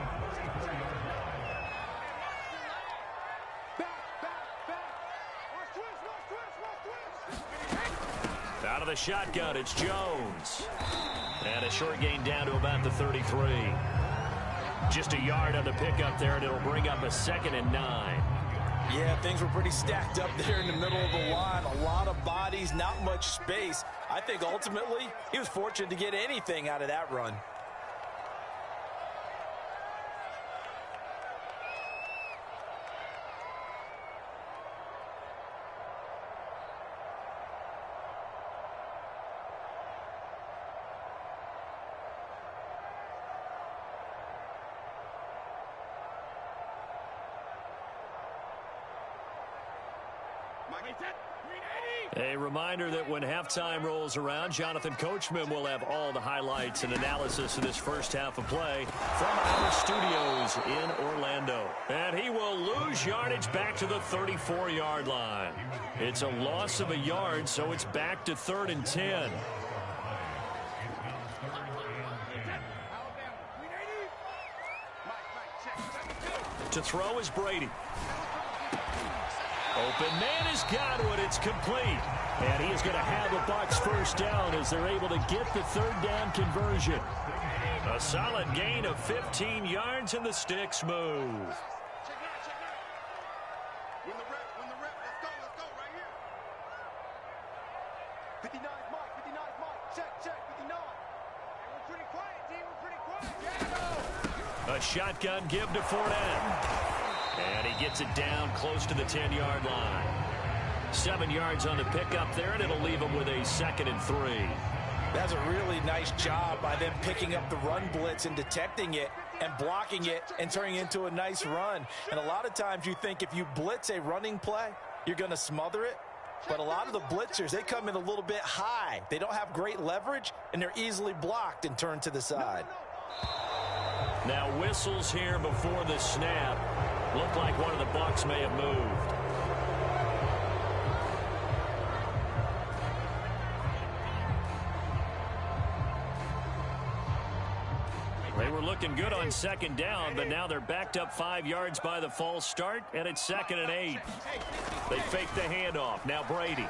Out of the shotgun, it's Jones. And a short gain down to about the 33. Just a yard on the pickup there, and it'll bring up a 2nd and 9. Yeah, things were pretty stacked up there in the middle of the line. A lot of bodies, not much space. I think ultimately he was fortunate to get anything out of that run. A reminder that when halftime rolls around, Jonathan Coachman will have all the highlights and analysis of this first half of play from our studios in Orlando. And he will lose yardage back to the 34-yard line. It's a loss of a yard, so it's back to 3rd and 10. To throw is Brady. Open man is Godwin. It's complete. And he is going to have the Bucs first down as they're able to get the 3rd down conversion. A solid gain of 15 yards, and the sticks move. Win the rep. Let's go right here. 59 Mike. Check, 59. Hey, we're pretty quiet, team. A shotgun give to Fournette. And he gets it down close to the 10-yard line. 7 yards on the pickup there, and it'll leave him with a 2nd and 3. That's a really nice job by them picking up the run blitz and detecting it and blocking it and turning it into a nice run. And a lot of times you think if you blitz a running play, you're going to smother it. But a lot of the blitzers, they come in a little bit high. They don't have great leverage, and they're easily blocked and turned to the side. Now whistles here before the snap. Looked like one of the Bucs may have moved. They were looking good on second down, but now they're backed up 5 yards by the false start, and it's 2nd and 8. They fake the handoff. Now Brady.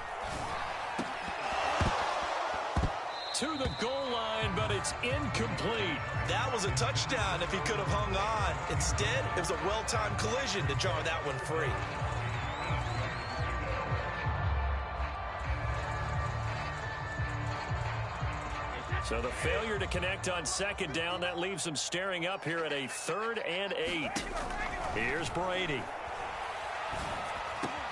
To the goal line, but it's incomplete. That was a touchdown if he could have hung on. Instead, it was a well-timed collision to jar that one free. So the failure to connect on second down, that leaves them staring up here at a 3rd and 8. Here's Brady.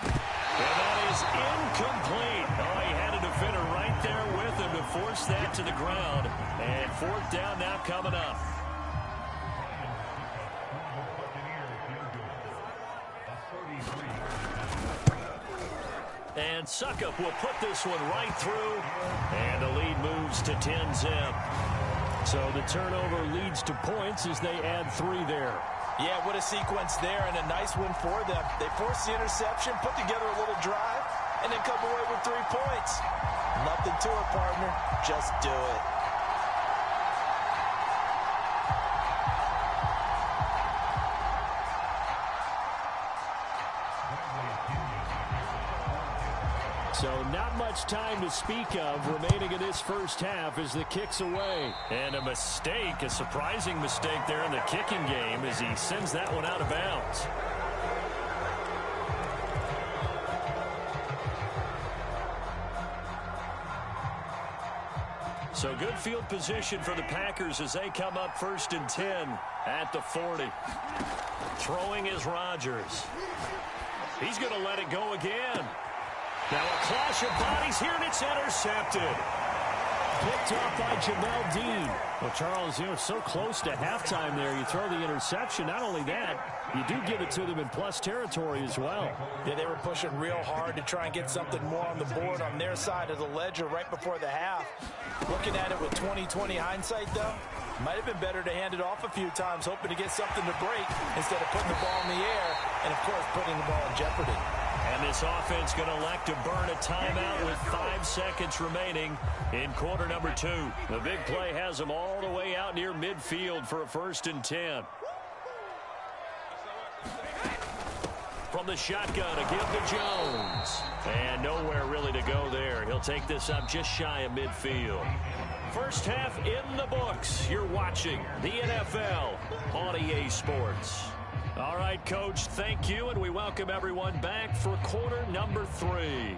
And that is incomplete. Oh, he had a defender right there with him to force that to the ground. And 4th down now coming up. And Suckup will put this one right through. And the lead moves to 10-zip. So the turnover leads to points as they add 3 there. Yeah, what a sequence there, and a nice win for them. They forced the interception, put together a little drive, and then come away with 3 points. Nothing to it, partner. Just do it. So not much time to speak of remaining in this first half as the kick's away. And a mistake, a surprising mistake there in the kicking game as he sends that one out of bounds. So good field position for the Packers as they come up 1st and 10 at the 40. Throwing is Rodgers. He's going to let it go again. Now a clash of bodies here, and it's intercepted. Picked off by Jamel Dean. Well, Charles, you know, so close to halftime there. You throw the interception. Not only that, you do give it to them in plus territory as well. Yeah, they were pushing real hard to try and get something more on the board on their side of the ledger right before the half. Looking at it with 20/20 hindsight, though, might have been better to hand it off a few times, hoping to get something to break instead of putting the ball in the air and, of course, putting the ball in jeopardy. And this offense going to elect to burn a timeout with 5 seconds remaining in quarter number 2. The big play has them all the way out near midfield for a 1st and 10. From the shotgun, a give to Jones. And nowhere really to go there. He'll take this up just shy of midfield. First half in the books. You're watching the NFL on EA Sports. All right, Coach, thank you, and we welcome everyone back for quarter number 3.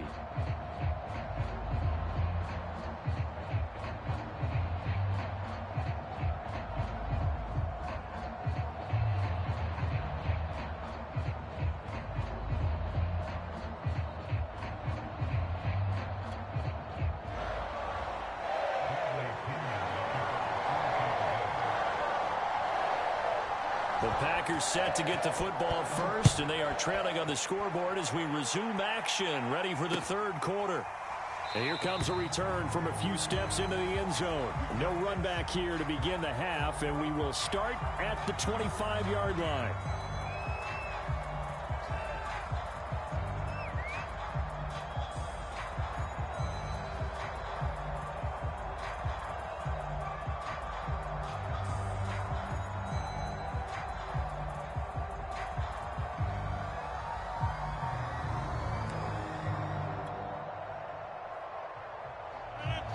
The Packers set to get the football first, and they are trailing on the scoreboard as we resume action, ready for the 3rd quarter. And here comes a return from a few steps into the end zone. No run back here to begin the half, and we will start at the 25-yard line.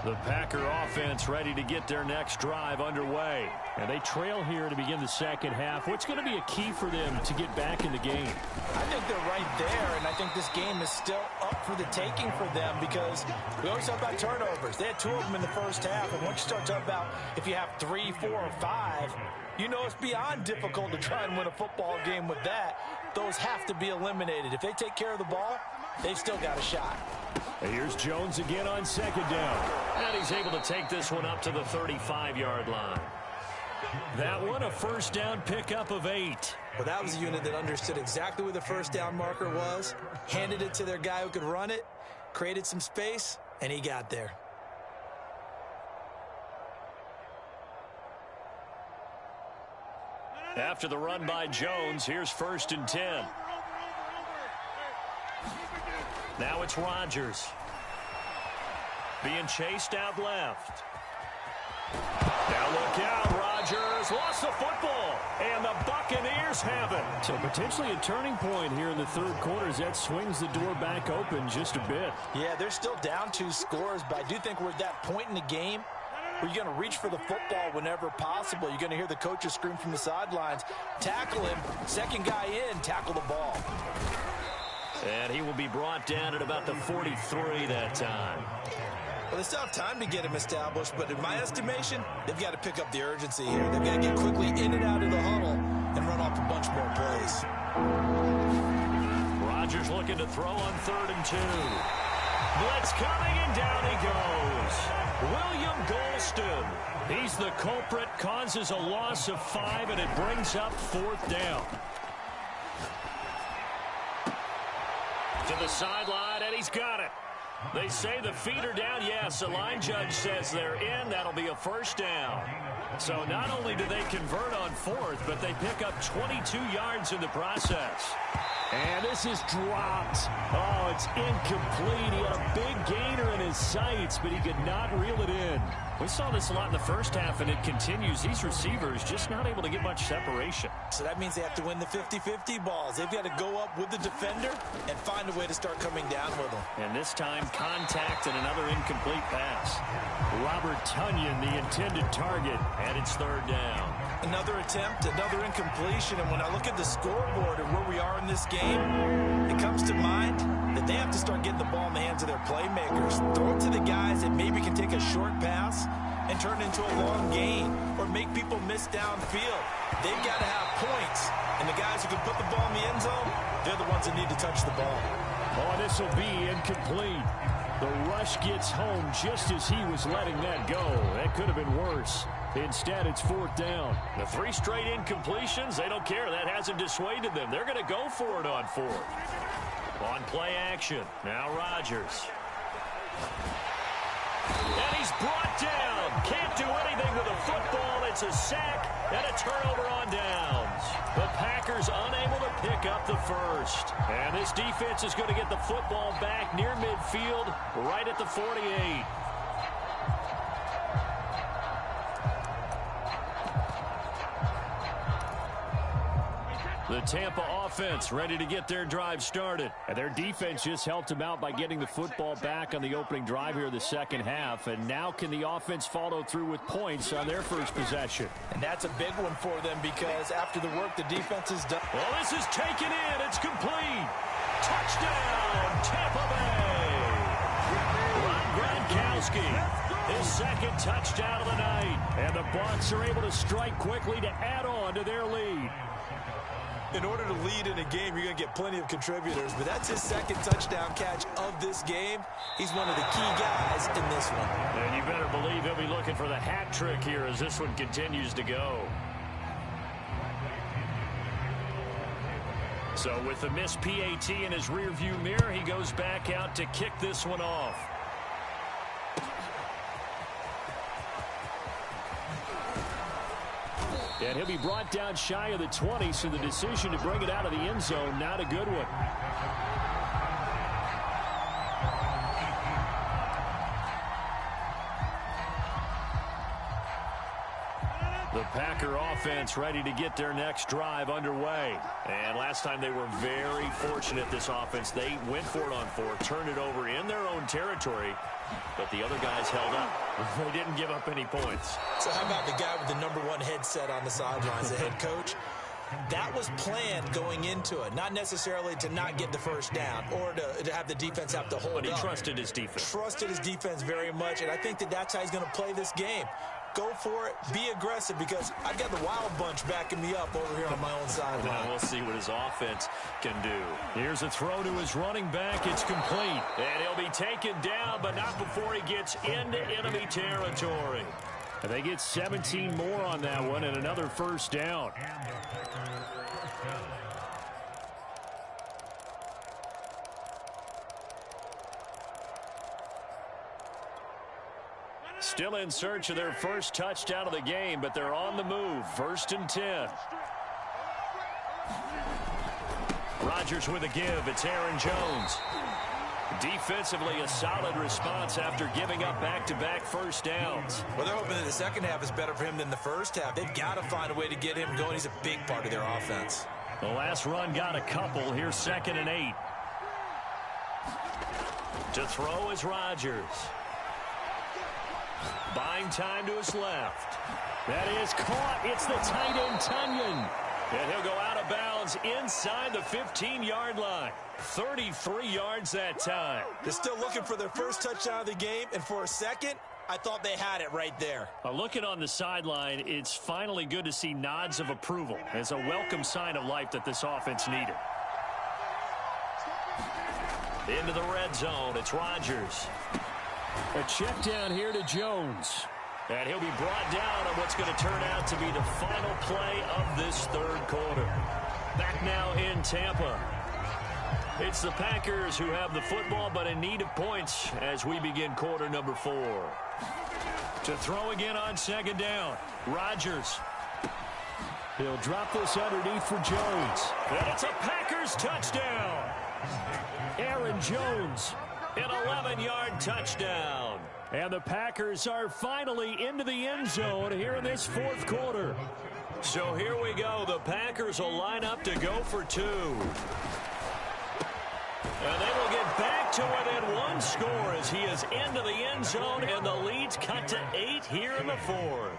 The Packer offense ready to get their next drive underway. And they trail here to begin the second half. What's going to be a key for them to get back in the game? I think they're right there, and I think this game is still up for the taking for them because we always talk about turnovers. They had 2 of them in the first half, and once you start talking about if you have 3, 4, or 5, you know it's beyond difficult to try and win a football game with that. Those have to be eliminated. If they take care of the ball, they've still got a shot. And here's Jones again on second down. And he's able to take this one up to the 35-yard line. That one a first down pickup of 8. Well, that was a unit that understood exactly where the first down marker was, handed it to their guy who could run it, created some space, and he got there. After the run by Jones, here's 1st and 10. Now it's Rodgers. Being chased out left. Now look out, Rodgers lost the football, and the Buccaneers have it. So potentially a turning point here in the third quarter as that swings the door back open just a bit. Yeah, they're still down 2 scores, but I do think we're at that point in the game where you're going to reach for the football whenever possible. You're going to hear the coaches scream from the sidelines, tackle him, second guy in, tackle the ball. And he will be brought down at about the 43 that time. Well, they still have time to get him established, but in my estimation, they've got to pick up the urgency here. They've got to get quickly in and out of the huddle and run off a bunch more plays. Rodgers looking to throw on 3rd and 2. Blitz coming, and down he goes. William Golston. He's the culprit, causes a loss of 5, and it brings up 4th down. To the sideline, and he's got it. They say the feet are down. Yes, the line judge says they're in. That'll be a 1st down. So not only do they convert on 4th, but they pick up 22 yards in the process. And this is dropped. Oh, it's incomplete. He had a big gainer in his sights, but he could not reel it in. We saw this a lot in the first half, and it continues. These receivers just not able to get much separation. So that means they have to win the 50-50 balls. They've got to go up with the defender and find a way to start coming down with them. And this time, contact and another incomplete pass. Robert Tonyan, the intended target, and it's 3rd down. Another attempt, another incompletion, and when I look at the scoreboard and where we are in this game, it comes to mind that they have to start getting the ball in the hands of their playmakers. Throw it to the guys that maybe can take a short pass and turn it into a long gain or make people miss downfield. They've got to have points, and the guys who can put the ball in the end zone, they're the ones that need to touch the ball. Oh, this will be incomplete. The rush gets home just as he was letting that go. That could have been worse. Instead, it's 4th down. The 3 straight incompletions, they don't care. That hasn't dissuaded them. They're going to go for it on 4th. On play action, now Rodgers. And he's brought down. Can't do anything with a football. It's a sack and a turnover on downs. The Packers unable to pick up the 1st. And this defense is going to get the football back near midfield, right at the 48. The Tampa offense ready to get their drive started. And their defense just helped them out by getting the football back on the opening drive here in the second half. And now can the offense follow through with points on their first possession? And that's a big one for them because after the work the defense has done. Well, this is taken in. It's complete. Touchdown, Tampa Bay. Ron Gronkowski, his 2nd touchdown of the night. And the Bucs are able to strike quickly to add on to their lead. In order to lead in a game, you're going to get plenty of contributors, but that's his 2nd touchdown catch of this game. He's one of the key guys in this one. And you better believe he'll be looking for the hat trick here as this one continues to go. So with the missed PAT in his rearview mirror, he goes back out to kick this one off. And he'll be brought down shy of the 20, so the decision to bring it out of the end zone, not a good one. The Packer offense ready to get their next drive underway. And last time they were very fortunate, this offense. They went for it on 4th, turned it over in their own territory, but the other guys held up. They didn't give up any points. So how about the guy with the #1 headset on the sidelines, the head coach? That was planned going into it, not necessarily to not get the 1st down or to have the defense have to hold up. But he trusted his defense. Trusted his defense very much, and I think that that's how he's going to play this game. Go for it, be aggressive, because I've got the Wild Bunch backing me up over here on my own sideline. Now we'll see what his offense can do. Here's a throw to his running back. It's complete. And he'll be taken down, but not before he gets into enemy territory. And they get 17 more on that one and another 1st down. Still in search of their first touchdown of the game, but they're on the move. 1st and 10. Rodgers with a give. It's Aaron Jones. Defensively, a solid response after giving up back-to-back first downs. Well, they're hoping that the second half is better for him than the first half. They've got to find a way to get him going. He's a big part of their offense. The last run got a couple. Here's 2nd and 8. To throw is Rodgers. Buying time to his left. That is caught. It's the tight end, Tunyon. And he'll go out of bounds inside the 15-yard line. 33 yards that time. They're still looking for their first touchdown of the game, and for a second, I thought they had it right there. Looking on the sideline, it's finally good to see nods of approval as a welcome sign of life that this offense needed. Into the red zone, it's Rodgers. A check down here to Jones. And he'll be brought down on what's going to turn out to be the final play of this 3rd quarter. Back now in Tampa. It's the Packers who have the football, but in need of points as we begin quarter number 4. To throw again on 2nd down. Rodgers. He'll drop this underneath for Jones. And it's a Packers touchdown. Aaron Jones, an 11-yard touchdown. And the Packers are finally into the end zone here in this 4th quarter. So here we go. The Packers will line up to go for 2. And they will get back to within 1 score as he is into the end zone, and the lead's cut to 8 here in the 4th.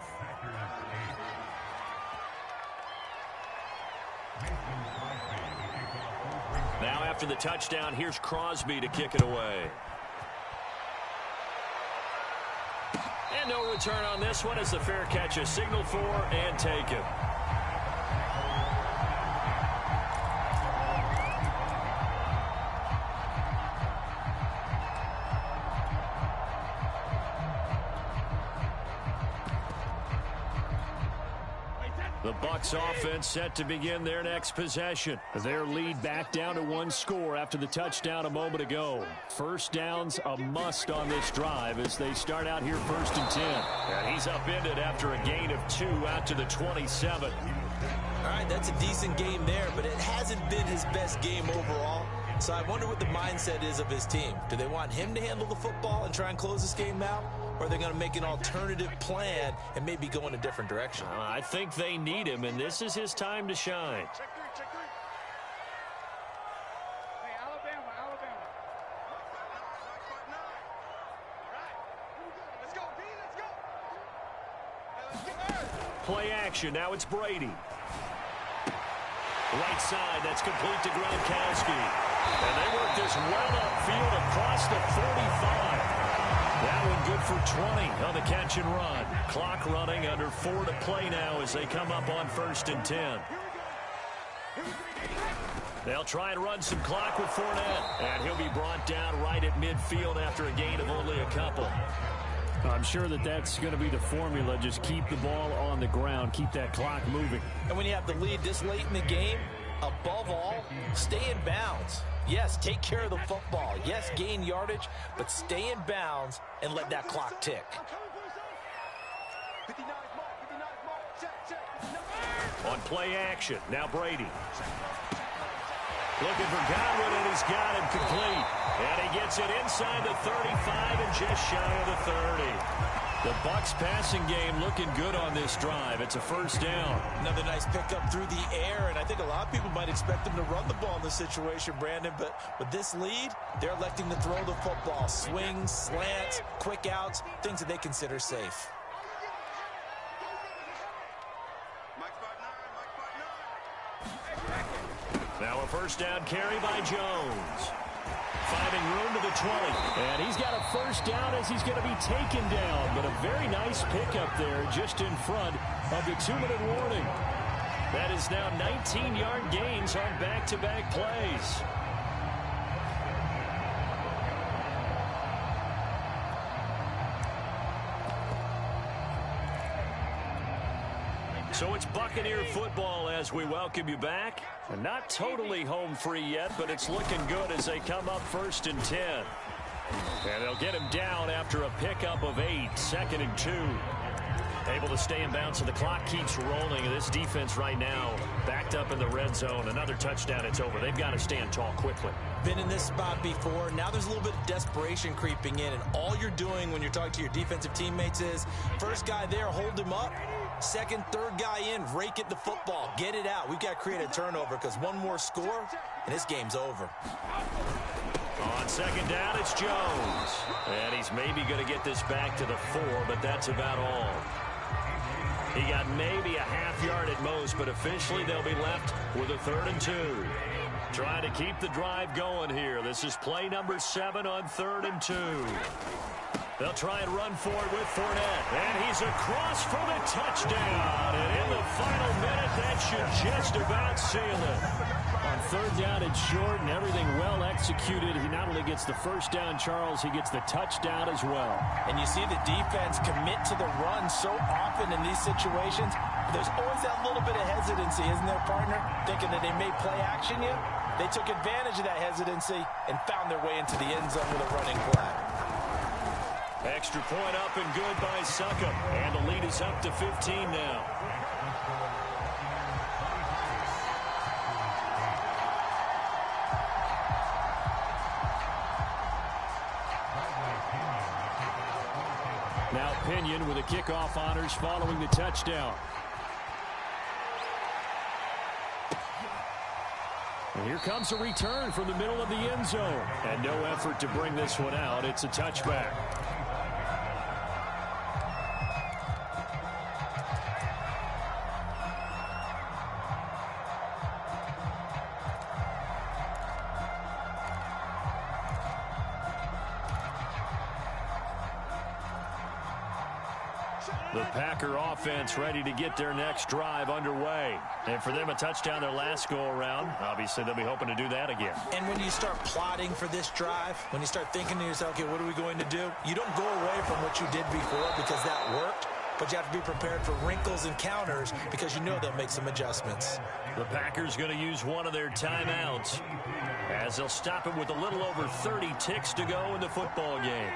Now after the touchdown, here's Crosby to kick it away. And no return on this one as the fair catch is signaled for and taken. The Bucs offense set to begin their next possession. Their lead back down to 1 score after the touchdown a moment ago. First downs a must on this drive as they start out here 1st and 10. And he's upended after a gain of 2 out to the 27. All right, that's a decent game there, but it hasn't been his best game overall. So I wonder what the mindset is of his team. Do they want him to handle the football and try and close this game out? Or are they going to make an alternative plan and maybe go in a different direction? I think they need him, and this is his time to shine. Check 3. Hey, Alabama. All right. Let's go, D. Let's go. Play action. Now it's Brady. Right side, that's complete to Gronkowski. And they work this well upfield across the 45. That one good for 20 on the catch and run. Clock running, under 4 to play now as they come up on 1st and 10. They'll try and run some clock with Fournette. And he'll be brought down right at midfield after a gain of only a couple. I'm sure that's going to be the formula. Just keep the ball on the ground. Keep that clock moving. And when you have the lead this late in the game, above all, stay in bounds. Yes, take care of the football. Yes, gain yardage, but stay in bounds and let that clock tick. On play action, now Brady. Looking for Godwin, and he's got him complete. And he gets it inside the 35 and just shy of the 30. The Bucs passing game looking good on this drive. It's a first down. Another nice pickup through the air, and I think a lot of people might expect them to run the ball in this situation, Brandon, but with this lead, they're electing to throw the football. Swings, slants, quick outs, things that they consider safe. Now a first down carry by Jones. Finding room to the 20. And he's got a first down as he's going to be taken down. But a very nice pickup there just in front of the 2-minute warning. That is now 19-yard gains on back-to-back plays. So it's Buccaneer football as we welcome you back. And not totally home free yet, but it's looking good as they come up 1st and 10. And they'll get him down after a pickup of 8, 2nd and 2. Able to stay in bounds, so the clock keeps rolling. And this defense right now backed up in the red zone. Another touchdown, it's over. They've got to stand tall quickly. Been in this spot before. Now there's a little bit of desperation creeping in. And all you're doing when you're talking to your defensive teammates is, first guy there, hold him up. Second, third guy in, rake at the football. Get it out. We've got to create a turnover because one more score, and this game's over. On second down, it's Jones. And he's maybe going to get this back to the 4, but that's about all. He got maybe a half yard at most, but officially they'll be left with a 3rd and 2. Trying to keep the drive going here. This is play number 7 on 3rd and 2. They'll try and run for it with Fournette. And he's across for the touchdown. And in the final minute, that should just about seal it. On 3rd down and short and everything well executed, he not only gets the first down, Charles, he gets the touchdown as well. And you see the defense commit to the run so often in these situations. There's always that little bit of hesitancy, isn't there, partner? Thinking that they may play action you. They took advantage of that hesitancy and found their way into the end zone with a running play. Extra point up and good by Succop. And the lead is up to 15 now. Now Pinion with the kickoff honors following the touchdown. And here comes a return from the middle of the end zone. And no effort to bring this one out. It's a touchback. The Packer offense ready to get their next drive underway. And for them, a touchdown their last go-around. Obviously, they'll be hoping to do that again. And when you start plotting for this drive, when you start thinking to yourself, okay, what are we going to do? You don't go away from what you did before because that worked, but you have to be prepared for wrinkles and counters because you know they'll make some adjustments. The Packers going to use one of their timeouts as they'll stop it with a little over 30 ticks to go in the football game.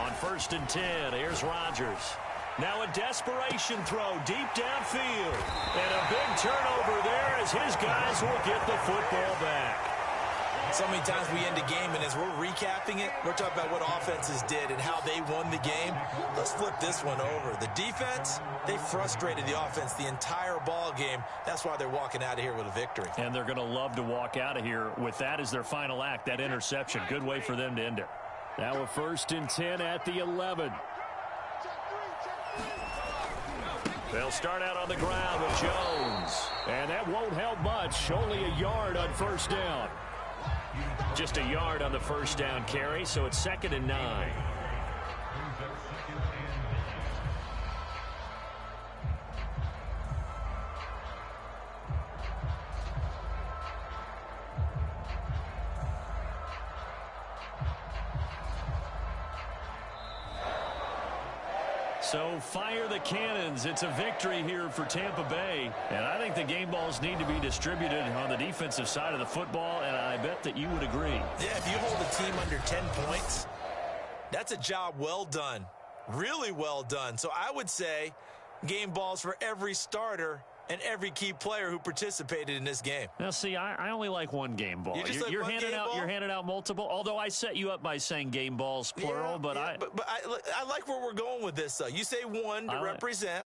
On 1st and 10, here's Rodgers. Now a desperation throw deep downfield. And a big turnover there as his guys will get the football back. So many times we end a game, and as we're recapping it, we're talking about what offenses did and how they won the game. Let's flip this one over. The defense, they frustrated the offense the entire ball game. That's why they're walking out of here with a victory. And they're going to love to walk out of here with that as their final act, that interception. Good way for them to end it. Now a 1st and 10 at the 11. They'll start out on the ground with Jones. And that won't help much. Only a yard on 1st down. Just a yard on the 1st down carry, so it's 2nd and 9. So fire the cannons. It's a victory here for Tampa Bay. And I think the game balls need to be distributed on the defensive side of the football, and I bet that you would agree. Yeah, if you hold a team under 10 points, that's a job well done. Really well done. So I would say game balls for every starter and every key player who participated in this game. Now, see, I only like one game ball. You're handing out multiple. Although I set you up by saying game balls plural, but I like where we're going with this. You say one to represent.